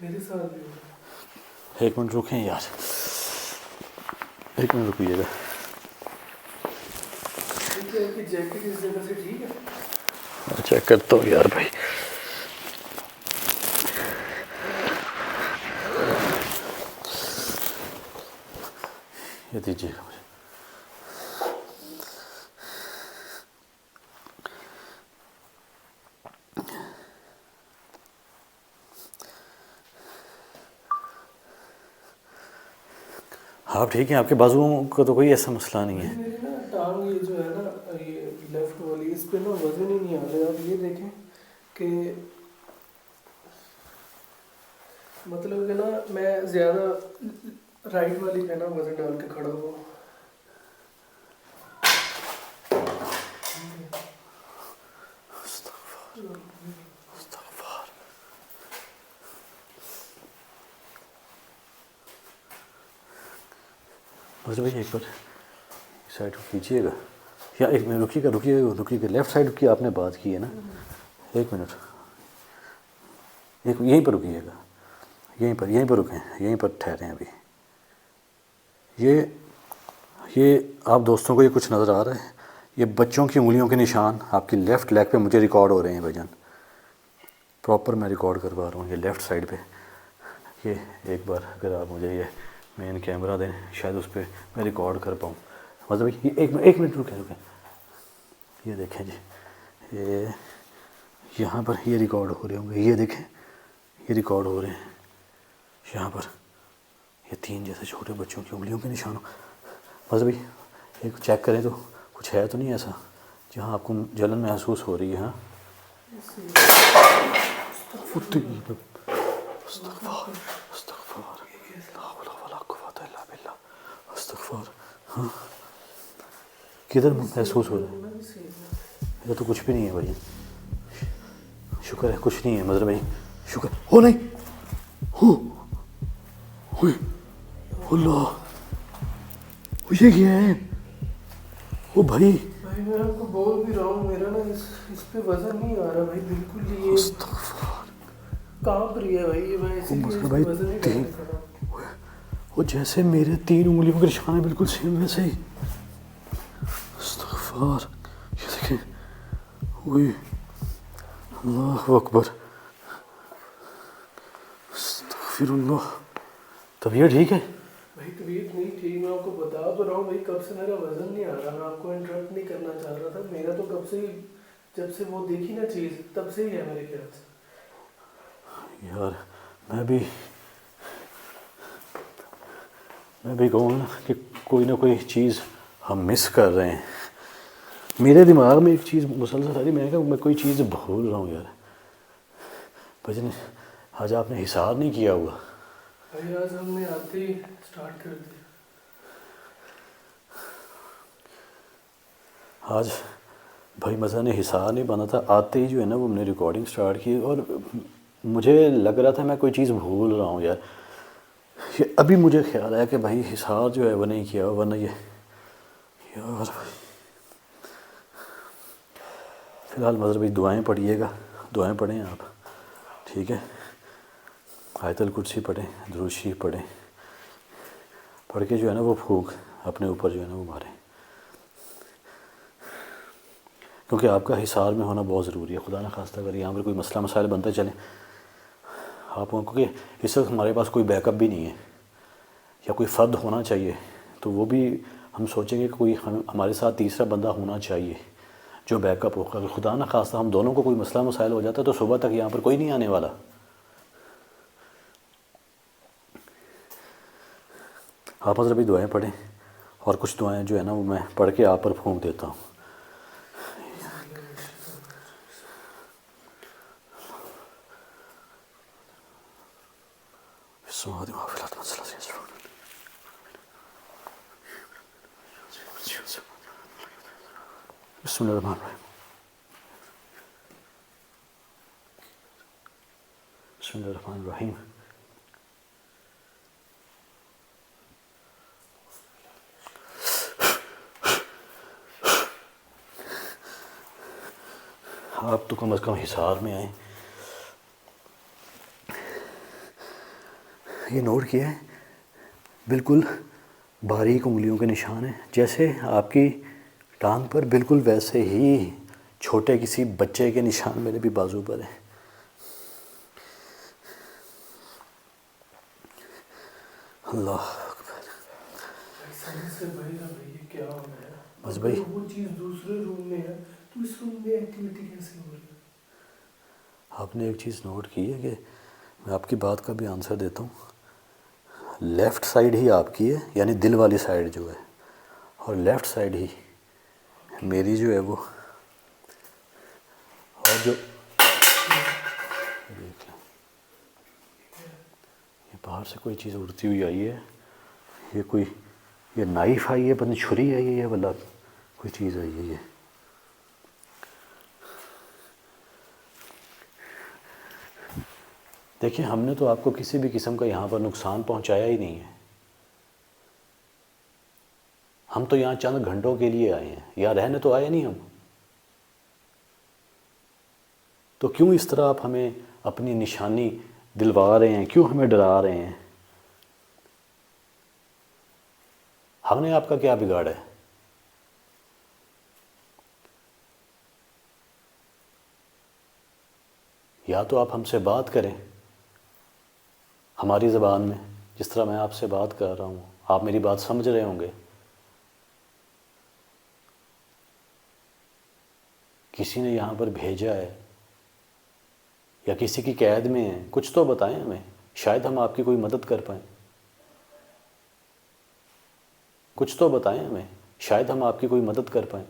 میرے ساتھ بھی ہو رہا ہے. ایک منٹ رکیں یار, ایک منٹ رکیے گا. دیکھیے آپ کی جیکٹ اس جگہ سے ٹھیک ہے. چیک کرتا ہوں یار بھائی. یہ دیجیے گا مجھے. آپ ٹھیک ہیں, آپ کے بازوؤں کا تو کوئی ایسا مسئلہ نہیں ہے. میری نا ٹانگ یہ جو ہے نا, یہ لیفٹ والی, اس پہ نا وزن ہی نہیں آ رہا. آپ یہ دیکھیں کہ مطلب کہ نا میں زیادہ رائٹ والی پہ نا وزن ڈال کے کھڑا ہوا. مطلب بھائی ایک بار سائڈ کیجیے گا, یا ایک منٹ رکیے گا, لیفٹ سائڈ کی آپ نے بات کی ہے نا, ایک منٹ, ایک یہیں پر رکیے گا, یہیں پر رکیں, یہیں پر ٹھہریں ابھی. یہ آپ دوستوں کو یہ کچھ نظر آ رہا ہے, یہ بچوں کی انگلیوں کے نشان آپ کی لیفٹ لیگ پہ مجھے ریکارڈ ہو رہے ہیں بھائی جان. پراپر میں ریکارڈ کروا رہا ہوں یہ لیفٹ سائڈ پہ. یہ ایک بار اگر آپ مجھے یہ مین کیمرہ دیں, شاید اس پہ میں ریکارڈ کر پاؤں. مطلب ایک منٹ رکیں. یہ دیکھیں جی, یہ یہاں پر یہ ریکارڈ ہو رہے ہوں گے, یہ دیکھیں یہ ریکارڈ ہو رہے ہیں یہاں پر. یہ 3 جیسے چھوٹے بچوں کی انگلیوں کے نشان. مطلب ایک چیک کریں تو کچھ ہے تو نہیں ایسا جہاں آپ کو جلن محسوس ہو رہی ہے. ہاں استغفار. ہاں کدھر محسوس ہو رہا ہے؟ ادھر تو کچھ بھی نہیں ہے بھائی. شکر ہے کچھ نہیں ہے مطلب بھائی, شکر ہو نہیں ہو. اللہ یہ کیا ہے وہ بھائی. بھائی میں آپ کو بول بھی رہا ہوں, میرا نا اس پہ وزن نہیں آ رہا بھائی بالکل. یہ کانپ رہی ہے بھائی, یہ میں اسی لیے اس پہ وزن نہیں ڈال کے کھڑا ہوں. وہ جیسے میرے 3 انگلیوں کے نشان ہیں بالکل سیم ویسے ہی. استغفار. یہ دیکھیں, وہی اللہ اکبر, استغفر اللہ. طبیعت ٹھیک ہے بھائی طبیعت نہیں ٹھیک, میں آپ کو بتا تو رہا ہوں بھائی, کب سے میرا وزن نہیں آ رہا. میں آپ کو انٹرپٹ نہیں کرنا چاہ رہا تھا, میرا تو کب سے ہی جب سے وہ دیکھی نا چیز تب سے ہی ہے میرے خیال سے. یار میں بھی کہوں نا کہ کوئی نہ کوئی چیز ہم مس کر رہے ہیں. میرے دماغ میں ایک چیز مسلسل آ رہی، میں کوئی چیز بھول رہا ہوں یار. بھجن آج آپ نے حساب نہیں کیا ہوا. بھائی آج ہم نے آتے ہی اسٹارٹ کر دیا. آج بھائی مزہ نے حساب نہیں بنا تھا، آتے ہی جو ہے نا وہ ہم نے ریکارڈنگ سٹارٹ کی، اور مجھے لگ رہا تھا میں کوئی چیز بھول رہا ہوں یار. ابھی مجھے خیال آیا کہ بھائی حساب جو ہے وہ نہیں کیا، ورنہ یہ یار بھائی. فی الحال مظہر بھائی دعائیں پڑھیے گا، دعائیں پڑھیں آپ، ٹھیک ہے. آیت الکرسی پڑھیں، درود شریف پڑھیں، پڑھ کے جو ہے نا وہ پھونک اپنے اوپر جو ہے نا وہ ماریں، کیونکہ آپ کا حصار میں ہونا بہت ضروری ہے. خدا نہ خواستہ اگر یہاں پر کوئی مسئلہ مسائل بنتے چلیں آپ کو، کیونکہ اس وقت ہمارے پاس کوئی بیک اپ بھی نہیں ہے، یا کوئی فرد ہونا چاہیے تو وہ بھی ہم سوچیں گے کہ کوئی ہمارے ساتھ تیسرا بندہ ہونا چاہیے جو بیک اپ ہوگا. اگر خدا نہ خواستہ ہم دونوں کو کوئی مسئلہ مسائل ہو جاتا ہے تو صبح تک یہاں پر کوئی نہیں آنے والا. آپ حضرت بھی دعائیں پڑھیں، اور کچھ دعائیں جو ہے نا وہ میں پڑھ کے آپ پر پھونک دیتا ہوں. بسم اللہ الرحمن الرحیم. بسم اللہ الرحمن الرحیم. آپ تو کم از کم حصار میں آئیں. یہ نوٹ کیا ہے بالکل باریک انگلیوں کے نشان ہیں، جیسے آپ کی ٹانگ پر بالکل ویسے ہی چھوٹے کسی بچے کے نشان میرے بھی بازو پر ہیں. اللہ اکبر. سمجھ سے بھائی نا بھائی یہ کیا ہو رہا ہے؟ بس اگر بھائی وہ چیز دوسرے روم میں ہے تو اس روم میں ایکٹیویٹی کیسے ہو رہی ہے؟ آپ نے ایک چیز نوٹ کی ہے کہ میں آپ کی بات کا بھی آنسر دیتا ہوں. لیفٹ سائڈ ہی آپ کی ہے، یعنی دل والی سائڈ جو ہے، اور لیفٹ سائڈ ہی میری جو ہے وہ، اور جو دیکھ لیں یہ باہر سے کوئی چیز اڑتی ہوئی آئی ہے. یہ نائف آئی ہے، پتہ نہیں چھری آئی ہے ولا کوئی چیز آئی ہے. یہ دیکھیں ہم نے تو آپ کو کسی بھی قسم کا یہاں پر نقصان پہنچایا ہی نہیں ہے. ہم تو یہاں چند گھنٹوں کے لیے آئے ہیں، یہاں رہنے تو آئے نہیں ہم. تو کیوں اس طرح آپ ہمیں اپنی نشانی دلوا رہے ہیں، کیوں ہمیں ڈرا رہے ہیں؟ ہم نے آپ کا کیا بگاڑا ہے؟ یا تو آپ ہم سے بات کریں ہماری زبان میں، جس طرح میں آپ سے بات کر رہا ہوں، آپ میری بات سمجھ رہے ہوں گے. کسی نے یہاں پر بھیجا ہے یا کسی کی قید میں ہیں، کچھ تو بتائیں ہمیں، شاید ہم آپ کی کوئی مدد کر پائیں. کچھ تو بتائیں ہمیں، شاید ہم آپ کی کوئی مدد کر پائیں.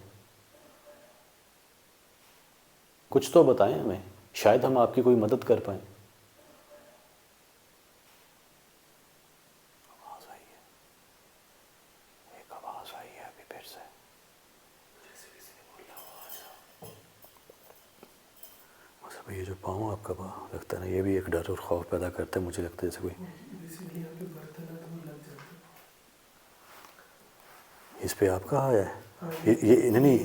کچھ تو بتائیں ہمیں، شاید ہم آپ کی کوئی مدد کر پائیں. آواز آئی ہے، ایک آواز آئی ہے ابھی پھر سے، جیسے کسی نے بولا آواز. مطلب یہ جو پاؤں آپ کا لگتا ہے نا، یہ بھی ایک ڈر اور خوف پیدا کرتا ہے. مجھے لگتا ہے جیسے کوئی بیسیکلی یہاں پہ برتن ہے تو وہ لگ جاتا ہے. اس پہ آپ کا آیا ہے. یہ نہیں،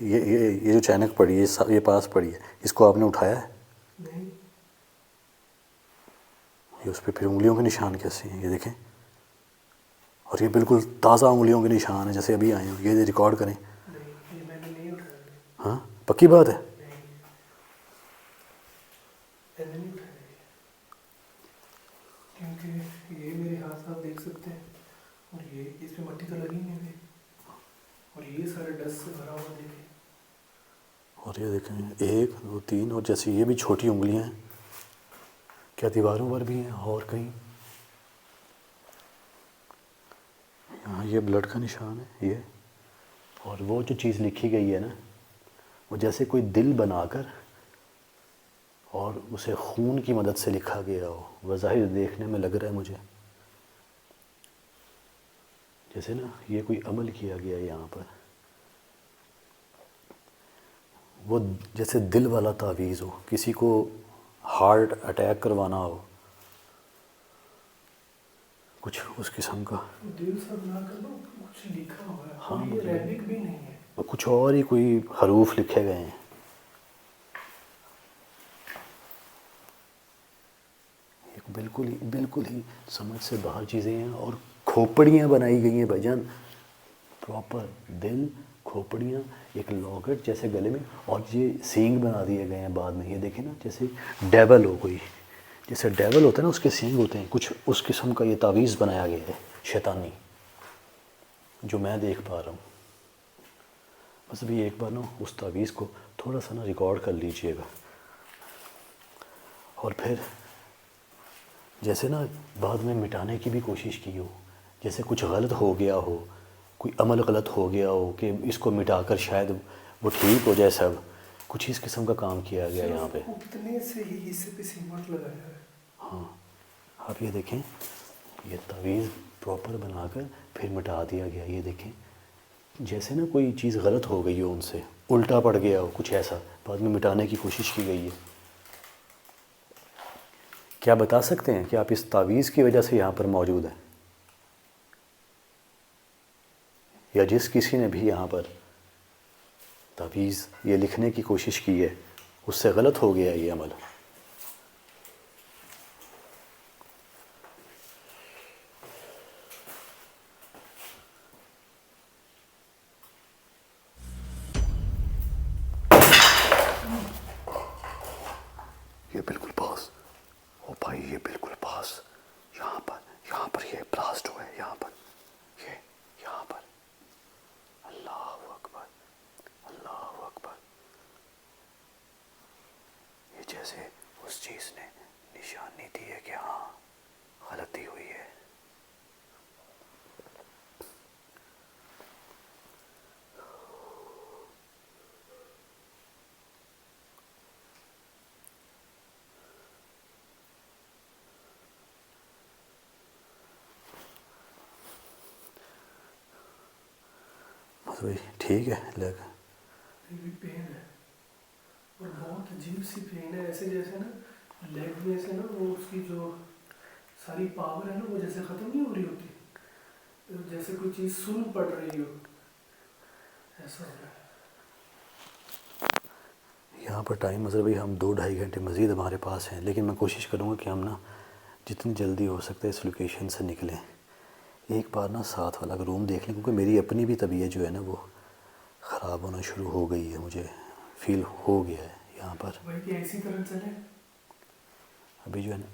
یہ جو چینک پڑی ہے، یہ پاس پڑی ہے، اس کو آپ نے اٹھایا ہے؟ نہیں. یہ اس پہ پھر انگلیوں کے نشان کیسے ہیں؟ یہ دیکھیں، اور یہ بالکل تازہ انگلیوں کے نشان ہیں جیسے ابھی آئے ہیں. یہ ریکارڈ کریں. نہیں یہ میں نے نہیں اٹھایا. ہاں پکی بات ہے. نہیں میں نے نہیں اٹھایا کیونکہ یہ میرے ہاتھ آپ دیکھ سکتے ہیں، اور یہ اس پہ مٹی تو لگی نہیں ہوئی، اور یہ سارا ڈسٹ سے بھرا ہوا دیکھیں. اور اور یہ دیکھیں 1 2 3 اور جیسے یہ بھی چھوٹی انگلیاں ہیں، کیا دیواروں پر بھی ہیں اور کہیں؟ یہاں یہ بلڈ کا نشان ہے یہ، اور وہ جو چیز لکھی گئی ہے نا وہ جیسے کوئی دل بنا کر اور اسے خون کی مدد سے لکھا گیا ہو، بظاہر دیکھنے میں لگ رہا ہے مجھے جیسے نا یہ کوئی عمل کیا گیا ہے یہاں پر، وہ جیسے دل والا تعویذ ہو، کسی کو ہارٹ اٹیک کروانا ہو، کچھ اس قسم کا۔ دل سب نہ کر دو، کچھ لکھا ہوا ہے، ہاں کوئی عربک بھی نہیں ہے۔ کچھ اور ہی کوئی حروف لکھے گئے ہیں۔ ایک بالکل ہی سمجھ سے باہر چیزیں ہیں، اور کھوپڑیاں بنائی گئی ہیں بھائی جان، پراپر دل، کھوپڑیاں، ایک لاکٹ جیسے گلے میں، اور یہ سینگ بنا دیے گئے ہیں بعد میں، یہ دیکھیں نا جیسے ڈیول ہو کوئی، جیسے ڈیول ہوتا ہے نا اس کے سینگ ہوتے ہیں، کچھ اس قسم کا یہ تعویذ بنایا گیا ہے شیطانی، جو میں دیکھ پا رہا ہوں۔ بس ابھی ایک بار نا اس تعویذ کو تھوڑا سا نا ریکارڈ کر لیجئے گا، اور پھر جیسے نا بعد میں مٹانے کی بھی کوشش کی ہو، جیسے کچھ غلط ہو گیا ہو، کوئی عمل غلط ہو گیا ہو کہ اس کو مٹا کر شاید وہ ٹھیک ہو جائے سب، کچھ اس قسم کا کام کیا گیا یہاں پہ۔ اتنے سے ہی حصے پہ سیمنٹ لگایا ہے۔ ہاں آپ یہ دیکھیں، یہ تعویذ پراپر بنا کر پھر مٹا دیا گیا، یہ دیکھیں جیسے نا کوئی چیز غلط ہو گئی ہو ان سے، الٹا پڑ گیا ہو کچھ ایسا، بعد میں مٹانے کی کوشش کی گئی ہے۔ کیا بتا سکتے ہیں کہ آپ اس تعویذ کی وجہ سے یہاں پر موجود ہیں، یا جس کسی نے بھی یہاں پر تعویذ یہ لکھنے کی کوشش کی ہے اس سے غلط ہو گیا ہے یہ عمل؟ یہ بالکل پاس، او بھائی یہ بالکل پاس، یہاں پر یہ بلاسٹ ہوا ہے، یہاں پر یہاں پر، اللہ اکبر اللہ اکبر، یہ جیسے اس چیز نے نشانی دی ہے کہ ہاں غلطی ہوئی ہے۔ بس بھائی ٹھیک ہے لیگ، یہ بھی پین ہے، اور بہت عجیب سی پین ہے، ایسے جیسے نا لیگ میں سے نا وہ اس کی جو ساری پاور ہے نا وہ جیسے ختم نہیں ہو رہی ہوتی، جیسے کوئی چیز سن پڑ رہی ہو، ایسا ہو رہا ہے۔ یہاں پر ٹائم مطلب بھائی ہم 2 ڈھائی گھنٹے مزید ہمارے پاس ہیں، لیکن میں کوشش کروں گا کہ ہم نا جتنی جلدی ہو سکتا ہے اس لوکیشن سے نکلیں، ایک بار نا ساتھ والا روم دیکھ لیں، کیونکہ میری اپنی بھی طبیعت جو ہے نا وہ خراب ہونا شروع ہو گئی ہے، مجھے فیل ہو گیا ہے یہاں پر بھائی کہ اسی طرح چلے؟ ابھی جو ہے نا۔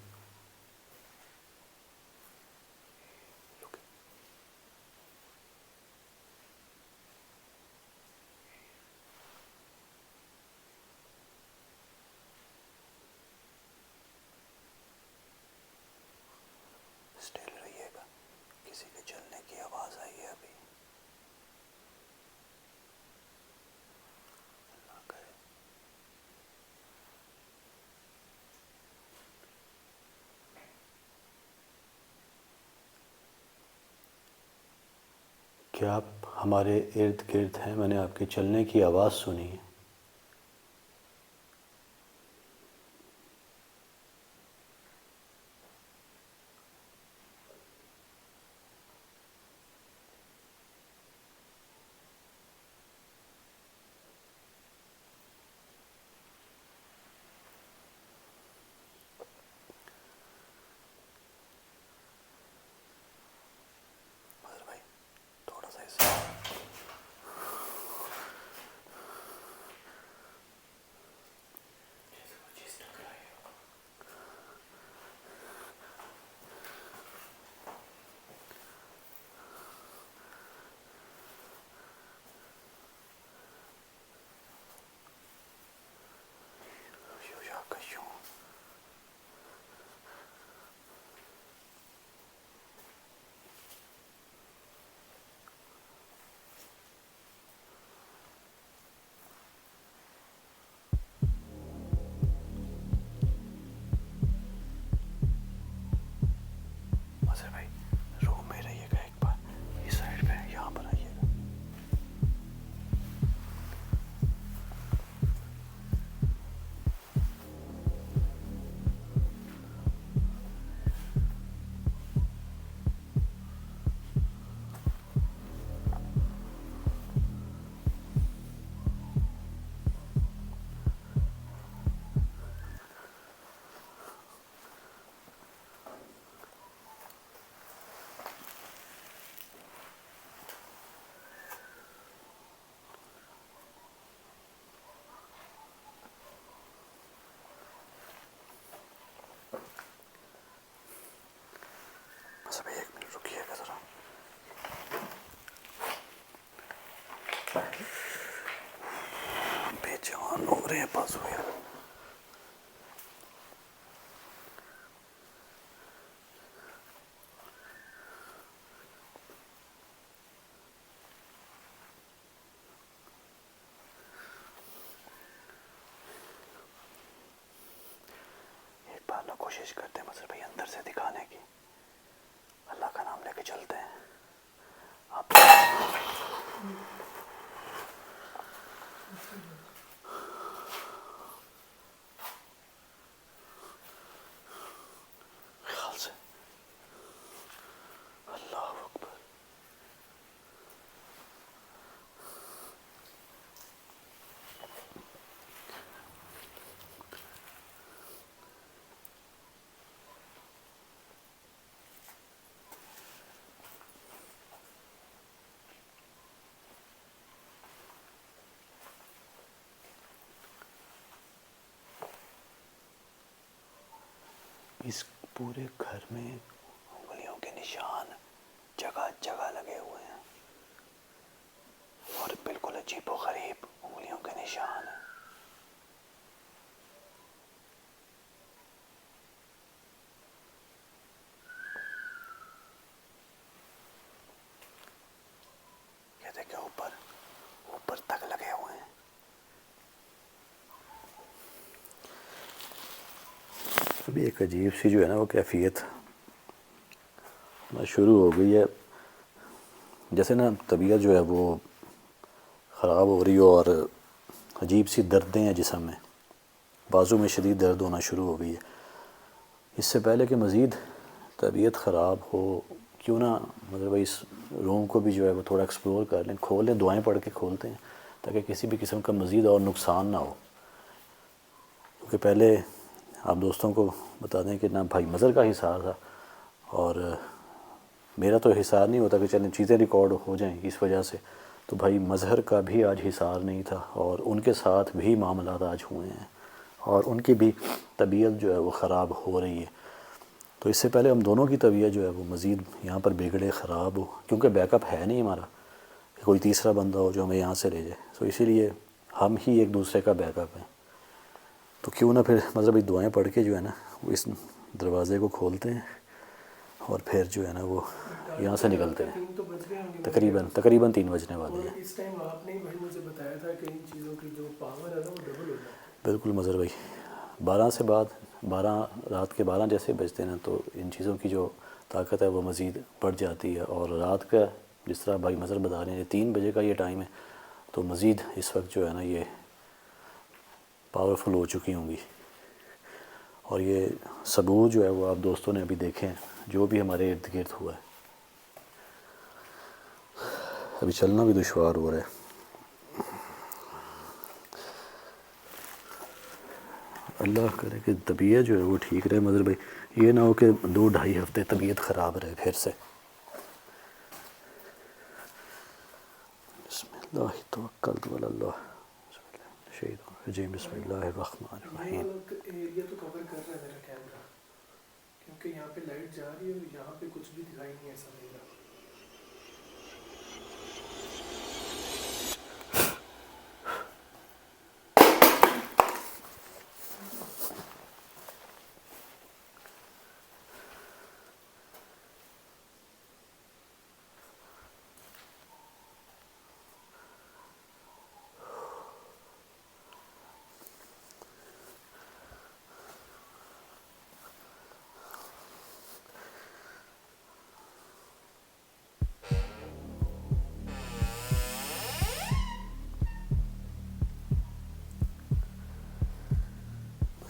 اسٹل رہیے گا، کسی کے چلنے کی آواز آئی ہے ابھی، اللہ کرے۔ کیا آپ ہمارے ارد گرد ہیں؟ میں نے آپ کے چلنے کی آواز سنی ہے۔ مظہر بھائی تھوڑا سا سب ایک منٹ رکیے گا ذرا. بے جان ہو رہے ہیں بس ہو یار. ایک بار نا کوشش کرتے ہیں مظہر بھائی اندر سے دکھانے کی. اللہ کا نام لے کے چلتے ہیں. آپ خیال سے. اللہ اکبر. اس پورے گھر میں انگلیوں کے نشان جگہ جگہ لگے ہوئے ہیں اور بالکل عجیب و غریب انگلیوں کے نشان ہیں. یہ دیکھیں اوپر تک لگے ہوئے ہیں. ابھی ایک عجیب سی جو ہے نا وہ کیفیت شروع ہو گئی ہے. جیسے نا طبیعت جو ہے وہ خراب ہو رہی ہو اور عجیب سی دردیں ہیں جسم میں. بازو میں شدید درد ہونا شروع ہو گئی ہے. اس سے پہلے کہ مزید طبیعت خراب ہو کیوں نہ مطلب بھائی اس روم کو بھی جو ہے وہ تھوڑا ایکسپلور کر لیں, کھول لیں, دعائیں پڑھ کے کھولتے ہیں تاکہ کسی بھی قسم کا مزید اور نقصان نہ ہو. کیونکہ پہلے آپ دوستوں کو بتا دیں کہ نہ بھائی مظہر کا حصار تھا اور میرا تو حصار نہیں ہوتا کہ چلیں چیزیں ریکارڈ ہو جائیں اس وجہ سے. تو بھائی مظہر کا بھی آج حصار نہیں تھا اور ان کے ساتھ بھی معاملات آج ہوئے ہیں اور ان کی بھی طبیعت جو ہے وہ خراب ہو رہی ہے. تو اس سے پہلے ہم دونوں کی طبیعت جو ہے وہ مزید یہاں پر بگڑے خراب ہو, کیونکہ بیک اپ ہے نہیں ہمارا کہ کوئی تیسرا بندہ ہو جو ہمیں یہاں سے لے جائے. تو اسی لیے ہم ہی ایک دوسرے کا بیک اپ ہیں. تو کیوں نہ پھر مطلب دعائیں پڑھ کے جو ہے نا وہ اس دروازے کو کھولتے ہیں اور پھر جو ہے نا وہ یہاں سے نکلتے ہیں. 3 تو بج گئے ہوں گے تقریباً 3 بجنے والے اور ہیں. اس ٹائم آپ نے بھائی مجھے بتایا تھا کہ ان چیزوں کی جو پاور ہے نا وہ ڈبل ہو جاتی ہے. بالکل مظہر بھائی 12 سے بعد 12 رات کے 12 جیسے بجتے ہیں تو ان چیزوں کی جو طاقت ہے وہ مزید بڑھ جاتی ہے. اور رات کا جس طرح بھائی مظہر بتا رہے ہیں 3 بجے کا یہ ٹائم ہے تو مزید اس وقت جو ہے نا یہ پاورفل ہو چکی ہوں گی. اور یہ ثبوت جو ہے وہ آپ دوستوں نے ابھی دیکھے ہیں جو بھی ہمارے ارد گرد ہوا ہے. ابھی چلنا بھی دشوار ہو رہا ہے. اللہ کرے کہ طبیعت جو ہے وہ ٹھیک رہے مظہر بھائی. یہ نہ ہو کہ 2-2.5 ہفتے طبیعت خراب رہے پھر سے. بسم اللہ توکلت علی اللہ شہید الرجیم بسم اللہ الرحمن یہ الرحیم. والا ایریا تو کور کر رہا ہے میرا کیمرہ کیونکہ یہاں پہ لائٹ جا رہی ہے اور یہاں پہ کچھ بھی دکھائی نہیں ایسا نہیں رہا.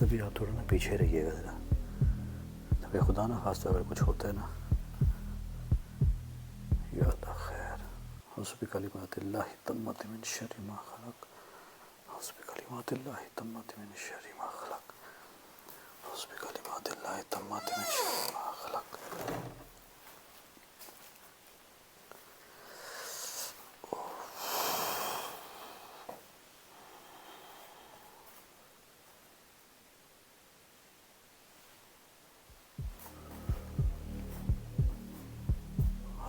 ابھی آپ تھوڑا نا پیچھے رہیے گا ذرا تاکہ خدا نہ خواستہ اگر کچھ ہوتا ہے نا یا اللہ خیر. حسب کلمات اللہ تمت من شر ما خلق. حسب کلمات اللہ تمت من شر ما خلق. حسب کلمات اللہ تمت من شر ما خلق.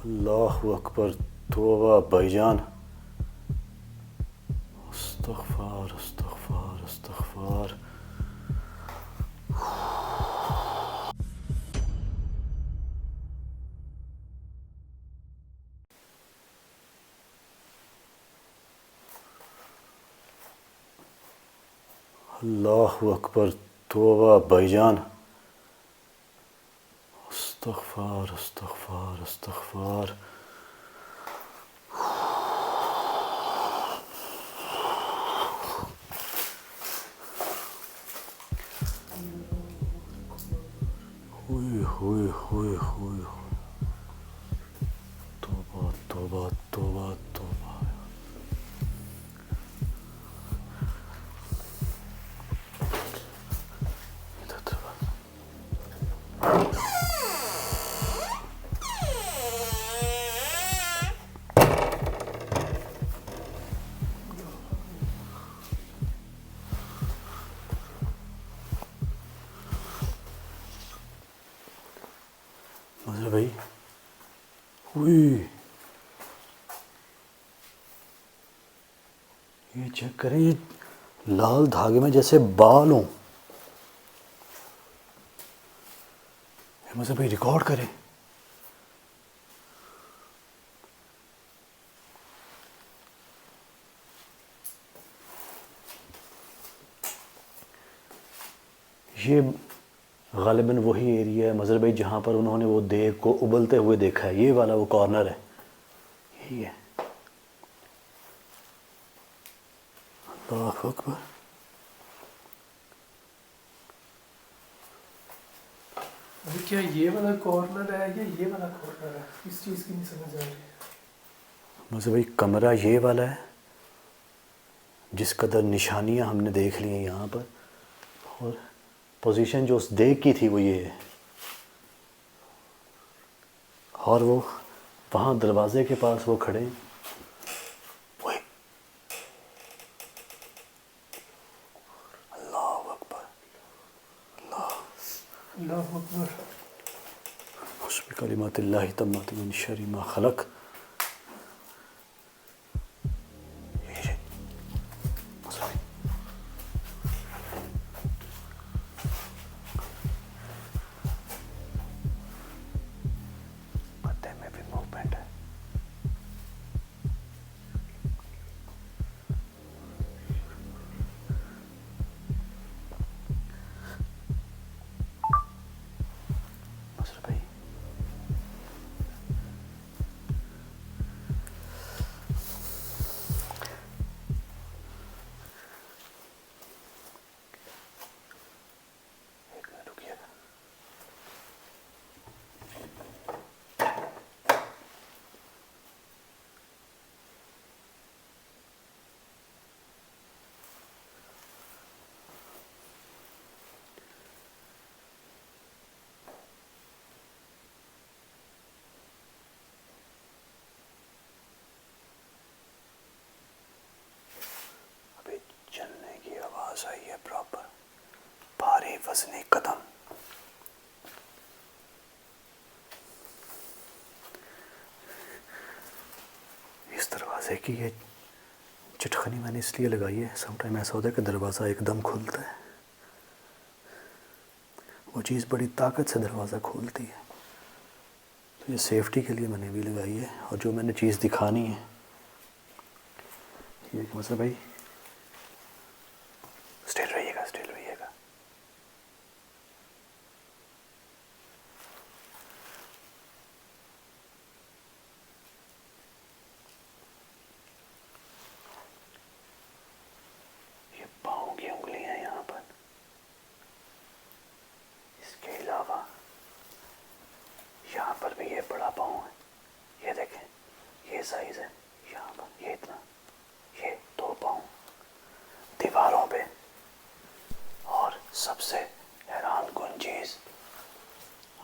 اللہ اکبر، توبہ بھائی جان، استغفار استغفار استغفار. اللہ اکبر، توبہ بھائی جان، استغفار استغفار استغفار. ہوئے ہوئے ہوئے ہوئے، توبہ توبہ توبہ توبہ. مظہر بھائی، ہوئی، یہ چیک کریں، یہ لال دھاگے میں جیسے بال ہوں. مظہر بھائی ریکارڈ کریں. یہ غالباً وہی ایریا ہے مظہر بھائی جہاں پر انہوں نے وہ دیگ کو ابلتے ہوئے دیکھا ہے. یہ والا وہ کارنر ہے، یہی ہے. اللہ اکبر. بھائی کیا یہ والا کارنر ہے یا یہ والا کارنر ہے؟ اس چیز کی نہیں سمجھ آ رہی. مظہر بھائی کمرہ یہ والا ہے، جس قدر نشانیاں ہم نے دیکھ لی ہیں یہاں پر، اور پوزیشن جو اس دیگ کی تھی وہ یہ ہے. اور وہ وہاں دروازے کے پاس وہ کھڑے ہیں. وہی. اللہ اکبر. اللہ اکبر. حسب کلمات اللہ تمت من شر ما خلق. چلنے کی آواز آئی ہے پراپر. بھاری وزنی قدم. اس دروازے کی یہ چٹخنی میں نے اس لیے لگائی ہے، سم ٹائم ایسا ہوتا ہے کہ دروازہ ایک دم کھلتا ہے. وہ چیز بڑی طاقت سے دروازہ کھولتی ہے، تو یہ سیفٹی کے لیے میں نے بھی لگائی ہے. اور جو میں نے چیز دکھانی ہے یہ کہ مطلب بھائی اسٹیل رہیے گا، اسٹیل رہیے گا. یہ پاؤں کی انگلیاں ہیں یہاں پر. اس کے علاوہ یہاں پر بھی یہ بڑا پاؤں ہے. یہ دیکھیں، یہ سائز ہے یہاں پر، یہ اتنا، یہ 2 پاؤں دیواروں پہ. اور سب سے حیران کن چیز،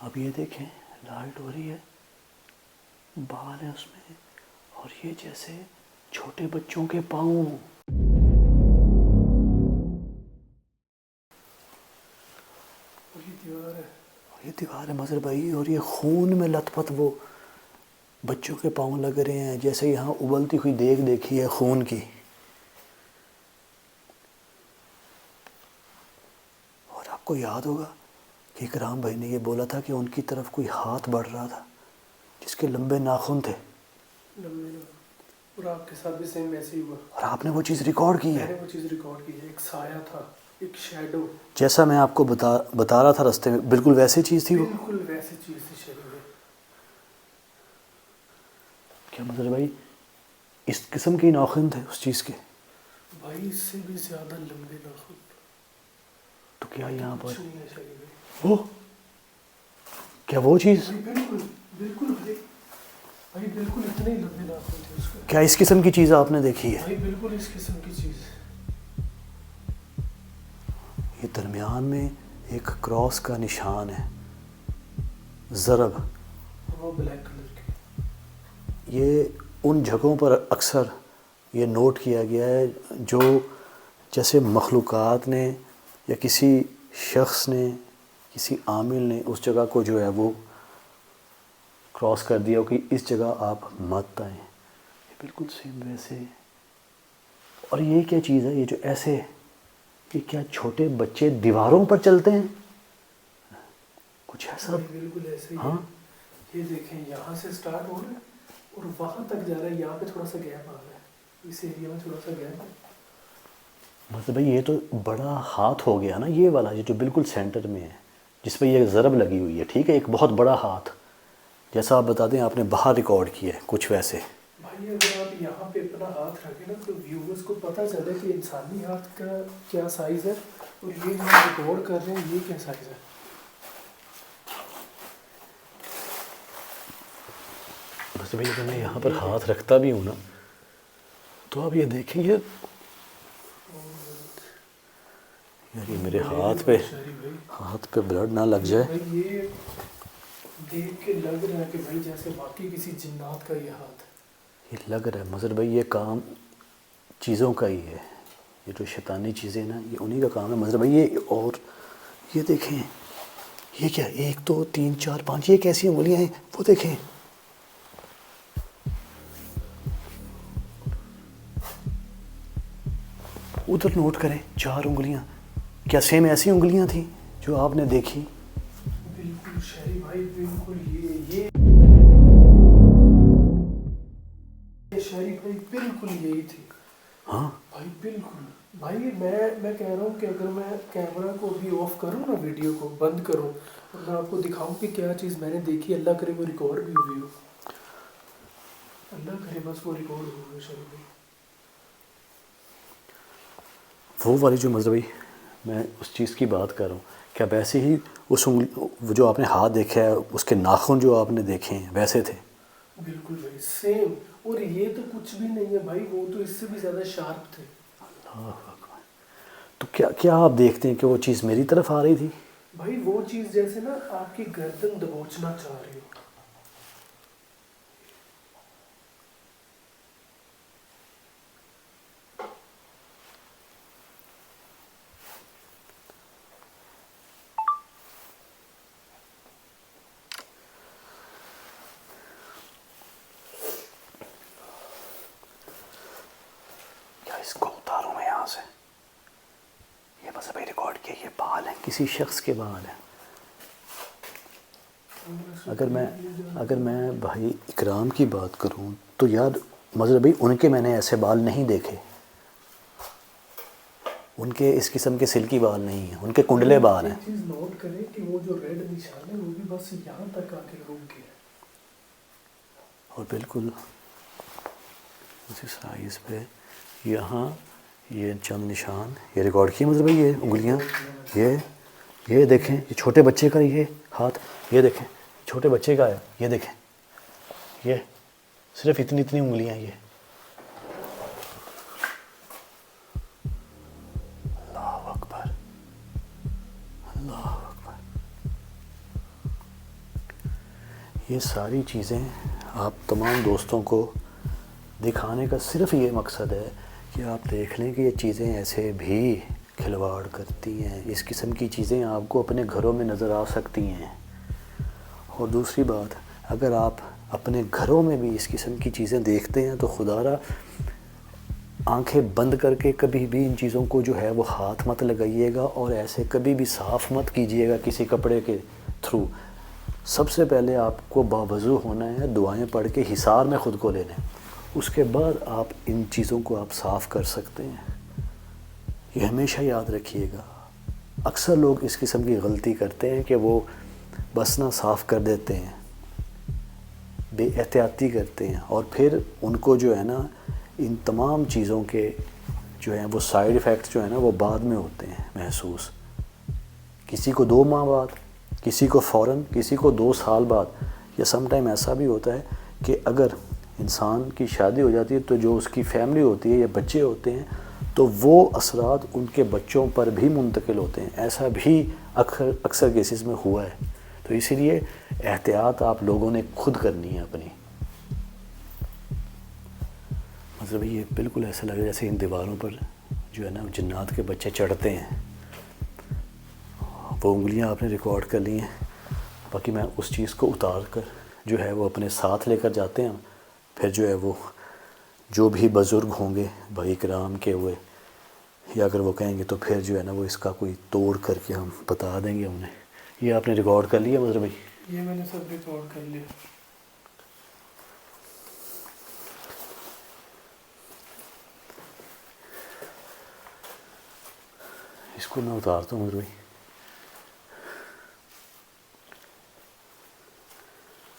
اب یہ دیکھیں لائٹ ہو رہی ہے، بال ہے اس میں، اور یہ جیسے چھوٹے بچوں کے پاؤں. یہ دیوار ہے. یہ دیوار ہے مظہر بھائی، اور یہ خون میں لت پت وہ بچوں کے پاؤں لگ رہے ہیں، جیسے یہاں ابلتی ہوئی دیگ دیکھی ہے خون کی. اور آپ کو یاد ہوگا کہ اکرام بھائی نے یہ بولا تھا کہ ان کی طرف کوئی ہاتھ بڑھ رہا تھا جس کے لمبے ناخن تھے، اور آپ کے ساتھ بھی سیم ایسے ہی ہوا. اور آپ نے وہ چیز ریکارڈ کی میں ہے. نے وہ چیز ریکارڈ کی ہے. ایک سایہ تھا، ایک شیڈو، جیسا میں آپ کو بتا رہا تھا راستے میں، بالکل ویسی چیز تھی وہ. بالکل ویسی چیز تھی شریف بھائی. کیا مظہر بھائی اس قسم کے ناخن تھے اس چیز کے؟ بھائی اس سے بھی زیادہ لمبے ناخن. تو کیا یہاں پر کچھ نہیں ہے شریف بھائی. وہ کیا وہ چیز؟ بھائی بالکل بالکل بھائی، بھائی بالکل اتنے ہی لمبے ناخن تھے اس کے. کیا اس قسم کی چیز آپ نے دیکھی ہے؟ بھائی بالکل اس قسم کی چیز. یہ درمیان میں ایک کراس کا نشان ہے، ضرب. وہ بلیک کلر کی. یہ ان جگہوں پر اکثر یہ نوٹ کیا گیا ہے جو جیسے مخلوقات نے یا کسی شخص نے، کسی عامل نے اس جگہ کو جو ہے وہ کراس کر دیا ہو کہ اس جگہ آپ مت آئیں. یہ بالکل سیم ویسے. اور یہ کیا چیز ہے یہ جو ایسے، کہ کیا چھوٹے بچے دیواروں پر چلتے ہیں؟ کچھ ایسا. بھائی بالکل ایسے ہی ہے. ہاں یہ دیکھیں یہاں سے سٹارٹ ہو رہا ہے اور وہاں تک جا رہا ہے. یہاں پہ تھوڑا سا گیپ آ رہا ہے، اس ایریا میں تھوڑا سا گیپ ہے. مطلب بھائی یہ تو بڑا ہاتھ ہو گیا نا، یہ والا یہ جو بالکل سینٹر میں ہے جس پہ یہ ضرب لگی ہوئی ہے. ٹھیک ہے، ایک بہت بڑا ہاتھ جیسا آپ بتا دیں آپ نے باہر ریکارڈ کیا ہے کچھ ویسے. بھائی اگر آپ یہاں پہ اپنا ہاتھ رکھیں نا تو ویورز کو پتہ چلے کہ انسانی ہاتھ کا کیا سائز ہے اور یہ جو ہم ریکارڈ کر رہے ہیں یہ کیا سائز ہے. بس بھائی اگر میں یہاں پر ہاتھ رکھتا بھی ہوں نا تو آپ یہ دیکھیں یہ یار، یہ میرے ہاتھ پہ بلڈ نہ لگ جائے. بھائی یہ دیکھ کے لگ رہا ہے کہ بھائی جیسے واقعی کسی جنات کا یہ ہاتھ ہے. یہ لگ رہا ہے مظہر بھائی یہ کام چیزوں کا ہی ہے. یہ جو شیطانی چیزیں نا یہ انہی کا کام ہے مظہر بھائی. یہ اور یہ دیکھیں یہ کیا، 1 2 3 4 5 یہ کیسی انگلیاں ہیں وہ دیکھیں. ادھر نوٹ کریں 4 انگلیاں. کیا سیم ایسی انگلیاں تھیں جو آپ نے دیکھی؟ بالکل شہری بھائی بالکل یہ شہری بھائی بالکل یہی تھی. ہاں بھائی بالکل. بھائی میں کہہ رہا ہوں کہ اگر میں کیمرہ کو بھی آف کروں نا، ویڈیو کو بند کروں اور میں آپ کو دکھاؤں کہ کیا چیز میں نے دیکھی، اللہ کرے وہ ریکارڈ بھی ہوئی ہو. اللہ کرے بس وہ ریکارڈ ہو شہری بھائی. وہ والی جو مظہر بھائی میں اس چیز کی بات کر رہا ہوں، کیا ویسے ہی اس انگلی جو آپ نے ہاتھ دیکھا ہے اس کے ناخن جو آپ نے دیکھے ہیں ویسے تھے؟ بالکل بھائی سیم. اور یہ تو کچھ بھی نہیں ہے بھائی، وہ تو اس سے بھی زیادہ شارپ تھے. اللہ اکبر. تو کیا آپ دیکھتے ہیں کہ وہ چیز میری طرف آ رہی تھی؟ بھائی وہ چیز جیسے نا آپ کی گردن دبوچنا چاہ رہی ہو. اس کو اتاروں میں یہاں سے. یہ بس ابھی ریکارڈ کیا، یہ بال ہیں کسی شخص کے بال ہیں. اگر میں بھائی اکرام کی بات کروں تو یار مظہر بھائی ان کے میں نے ایسے بال نہیں دیکھے. ان کے اس قسم کے سلکی بال نہیں ہیں، ان کے کنڈلے بال ہیں. ایک چیز نوٹ کریں کہ وہ جو ریڈ نشان ہے وہ بھی بس یہاں تک آ کے رک گیا. اور بالکل اسی سائز پہ یہاں یہ چند نشان یہ ریکارڈ کیے مظہر بھائی. یہ انگلیاں یہ دیکھیں، یہ چھوٹے بچے کا یہ ہاتھ، یہ دیکھیں چھوٹے بچے کا ہے. یہ دیکھیں یہ صرف اتنی انگلیاں. یہ اللہ اکبر اللہ اکبر. یہ ساری چیزیں آپ تمام دوستوں کو دکھانے کا صرف یہ مقصد ہے کہ آپ دیکھ لیں کہ یہ چیزیں ایسے بھی کھلواڑ کرتی ہیں. اس قسم کی چیزیں آپ کو اپنے گھروں میں نظر آ سکتی ہیں. اور دوسری بات، اگر آپ اپنے گھروں میں بھی اس قسم کی چیزیں دیکھتے ہیں تو خدا را آنکھیں بند کر کے کبھی بھی ان چیزوں کو جو ہے وہ ہاتھ مت لگائیے گا، اور ایسے کبھی بھی صاف مت کیجیے گا کسی کپڑے کے تھرو۔ سب سے پہلے آپ کو باوضو ہونا ہے، دعائیں پڑھ کے حصار میں خود کو لینا ہے، اس کے بعد آپ ان چیزوں کو آپ صاف کر سکتے ہیں۔ یہ ہمیشہ یاد رکھیے گا۔ اکثر لوگ اس قسم کی غلطی کرتے ہیں کہ وہ بس نہ صاف کر دیتے ہیں، بے احتیاطی کرتے ہیں، اور پھر ان کو جو ہے نا ان تمام چیزوں کے جو ہیں وہ سائیڈ ایفیکٹس جو ہیں نا وہ بعد میں ہوتے ہیں محسوس، کسی کو 2 ماہ بعد، کسی کو فوراً، کسی کو 2 سال بعد، یا سم ٹائم ایسا بھی ہوتا ہے کہ اگر انسان کی شادی ہو جاتی ہے تو جو اس کی فیملی ہوتی ہے یا بچے ہوتے ہیں تو وہ اثرات ان کے بچوں پر بھی منتقل ہوتے ہیں۔ ایسا بھی اکثر کیسز میں ہوا ہے۔ تو اسی لیے احتیاط آپ لوگوں نے خود کرنی ہے اپنی۔ مطلب یہ بالکل ایسا لگ رہا ہے جیسے ان دیواروں پر جو ہے نا جنات کے بچے چڑھتے ہیں۔ وہ انگلیاں آپ نے ریکارڈ کر لی ہیں، باقی میں اس چیز کو اتار کر جو ہے وہ اپنے ساتھ لے کر جاتے ہیں۔ پھر جو ہے وہ جو بھی بزرگ ہوں گے بھائی کرام کے ہوئے، یا اگر وہ کہیں گے تو پھر جو ہے نا وہ اس کا کوئی توڑ کر کے ہم بتا دیں گے انہیں۔ یہ آپ نے ریکارڈ کر لیا مطلب بھائی؟ یہ میں نے سب ریکارڈ کر لیا۔ اس کو میں اتارتا ہوں مطلب بھائی۔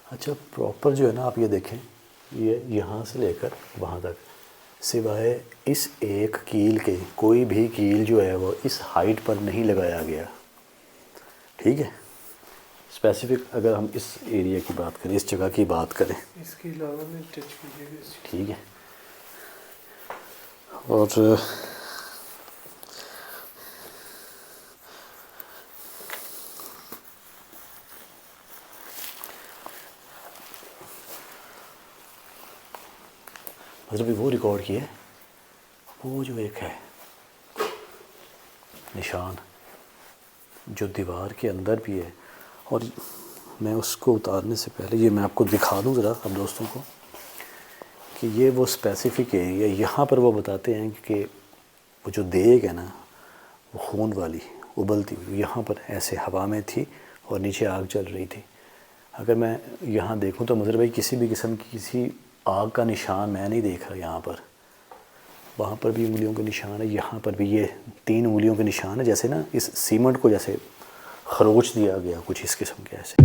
اچھا پراپر جو ہے نا آپ یہ دیکھیں، یہ یہاں سے لے کر وہاں تک سوائے اس ایک کیل کے کوئی بھی کیل جو ہے وہ اس ہائٹ پر نہیں لگایا گیا، ٹھیک ہے؟ اسپیسیفک اگر ہم اس ایریا کی بات کریں، اس جگہ کی بات کریں، اس کے علاوہ میں ٹچ کیجیے گا اس ٹھیک ہے؟ اور مطلب وہ ریکارڈ کیا ہے، وہ جو ایک ہے نشان جو دیوار کے اندر بھی ہے، اور میں اس کو اتارنے سے پہلے یہ میں آپ کو دکھا دوں ذرا اب دوستوں کو کہ یہ وہ اسپیسیفک ایریا یہاں پر وہ بتاتے ہیں کہ وہ جو دیگ ہے نا وہ خون والی ابلتی ہوئی یہاں پر ایسے ہوا میں تھی اور نیچے آگ چل رہی تھی۔ اگر میں یہاں دیکھوں تو مظہر بھائی کسی بھی قسم کی کسی آگ کا نشان میں نہیں دیکھ رہا یہاں پر۔ وہاں پر بھی انگلیوں کے نشان ہے، یہاں پر بھی یہ 3 انگلیوں کے نشان ہے، جیسے نا اس سیمنٹ کو جیسے خروچ دیا گیا کچھ اس قسم کے ایسے۔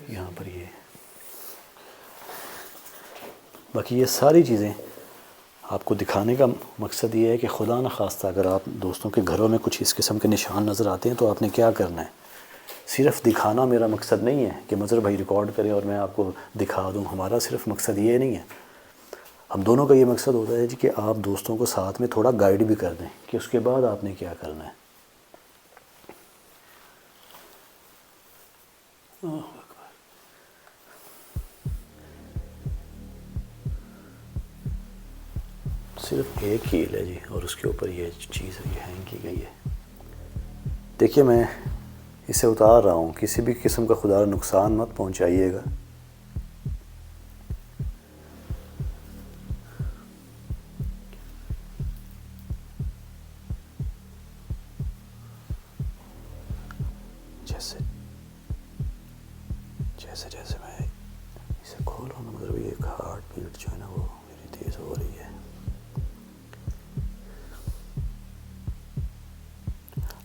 یہاں پر یہ باقی یہ ساری چیزیں آپ کو دکھانے کا مقصد یہ ہے کہ خدا نخواستہ اگر آپ دوستوں کے گھروں میں کچھ اس قسم کے نشان نظر آتے ہیں تو آپ نے کیا کرنا ہے۔ صرف دکھانا میرا مقصد نہیں ہے کہ مظہر بھائی ریکارڈ کریں اور میں آپ کو دکھا دوں، ہمارا صرف مقصد یہ نہیں ہے۔ ہم دونوں کا یہ مقصد ہوتا ہے جی کہ آپ دوستوں کو ساتھ میں تھوڑا گائیڈ بھی کر دیں کہ اس کے بعد آپ نے کیا کرنا ہے۔ صرف ایک کیل ہے جی، اور اس کے اوپر یہ چیز ہے، یہ ہینگ کی گئی ہے۔ دیکھیے میں اسے اتار رہا ہوں، کسی بھی قسم کا خدا نقصان مت پہنچائیے گا۔ جیسے میں اسے کھولوں نا مطلب ایک ہارٹ بیٹ جو ہے نا وہ میری تیز ہو رہی ہے۔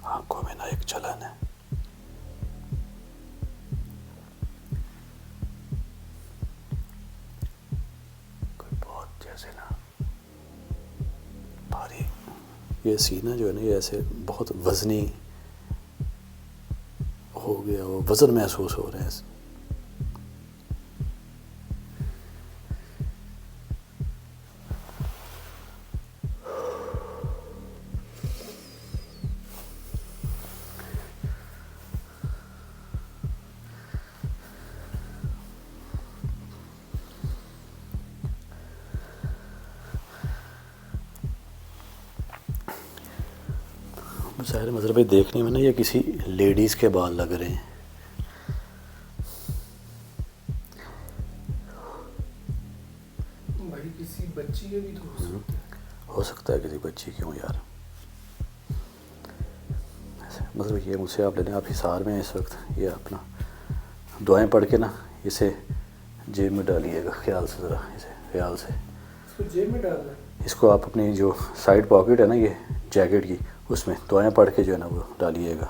آنکھوں میں نا ایک جلن ہے۔ کوئی بہت جیسے نا بھاری، یہ سینہ جو ہے نا یہ ایسے بہت وزنی ہو گیا، وہ وزن محسوس ہو رہا ہے۔ ظاہر مظہر بھائی دیکھنے میں نا یہ کسی لیڈیز کے بال لگ رہے ہیں. بھائی کسی بچی کے بھی تو ہو سکتا ہے. ہو سکتا ہے کسی بچی کیوں یار. مطلب یہ مجھ سے آپ لینے آپ حصار میں ہیں اس وقت. یہ اپنا دعائیں پڑھ کے نا اسے جیب میں ڈالیے گا خیال سے, ذرا اسے خیال سے. اس کو جیب میں ڈالنا ہے. اس کو آپ اپنی جو سائڈ پاکٹ ہے نا یہ جیکٹ کی, اس میں دعائیں پڑھ کے جو ہے نا وہ ڈالیے گا.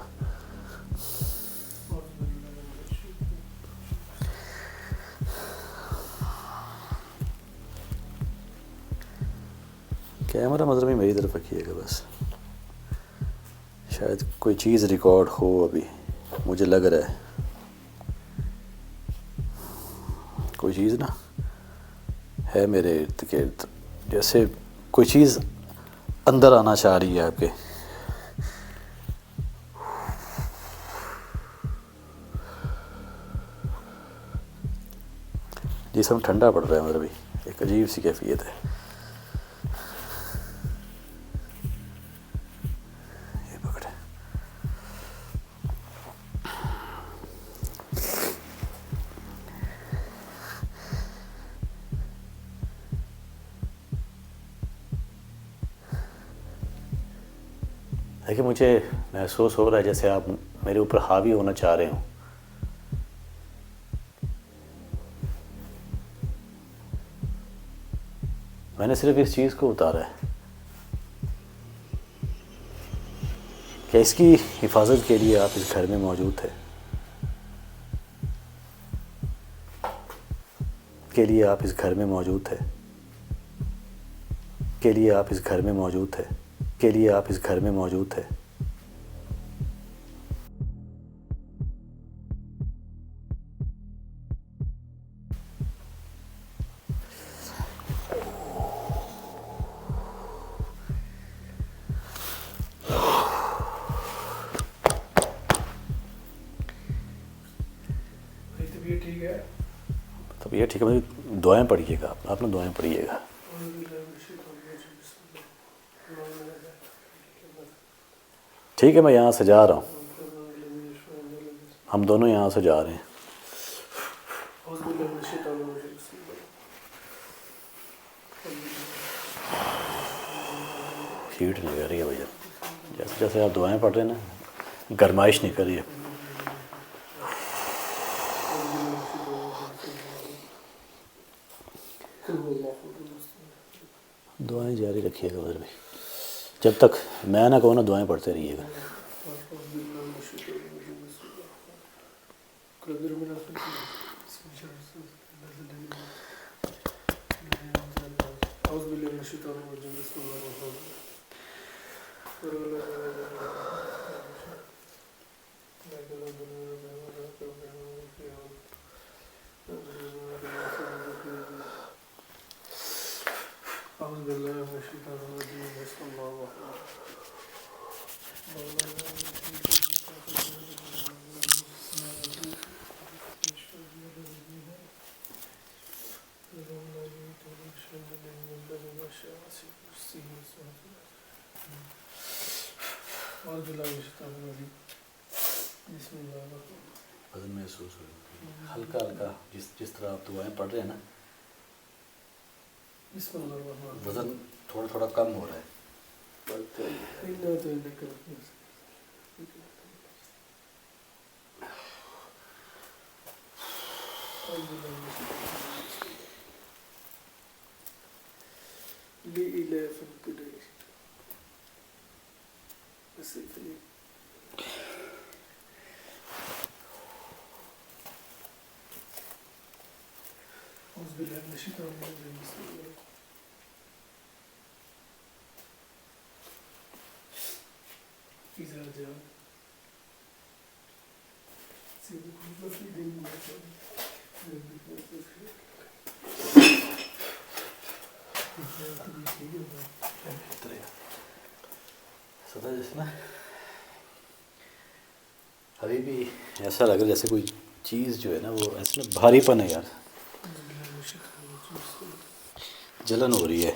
کیمرہ مطلب میری طرف رکھیے گا بس. شاید کوئی چیز ریکارڈ ہو ابھی, مجھے لگ رہا ہے کوئی چیز نا ہے میرے ارد گرد, جیسے کوئی چیز اندر آنا چاہ رہی ہے آپ کے. جسم ٹھنڈا پڑ رہا ہے مطلب ایک عجیب سی کیفیت ہے. یہ پکڑے. دیکھیں مجھے محسوس ہو رہا ہے جیسے آپ میرے اوپر حاوی ہونا چاہ رہے ہوں. میں نے صرف اس چیز کو اتارا ہے کہ اس کی حفاظت کے لیے آپ اس گھر میں موجود تھے, کے لیے آپ اس گھر میں موجود تھے, کے لیے آپ اس گھر میں موجود تھے, کے لیے آپ اس گھر میں موجود تھے. بھائی طبیعت ٹھیک ہے. تب یہ ٹھیک ہے, دعائیں پڑھیے گا آپ نا, دعائیں پڑھیے گا. ٹھیک ہے, میں یہاں سے جا رہا ہوں, ہم دونوں یہاں سے جا رہے ہیں. ہیٹ نہیں کر رہی ہے بھیا, جیسے جیسے آپ دعائیں پڑھ رہے ہیں نا گرمائش نہیں کر رہی ہے. دعائیں جاری رکھیے گا ادھر بھی, جب تک میں نہ کہوں نا دعائیں پڑھتے رہیے گا. وزن محسوس ہو ہلکا ہلکا, جس طرح آپ دعائیں پڑھ رہے ہیں نا وزن تھوڑا تھوڑا کم ہو رہا ہے. ابھی بھی ایسا لگ رہا ہے جیسے کوئی چیز جو ہے نا وہ ایسے نا بھاری پن ہے یار, جلن ہو رہی ہے.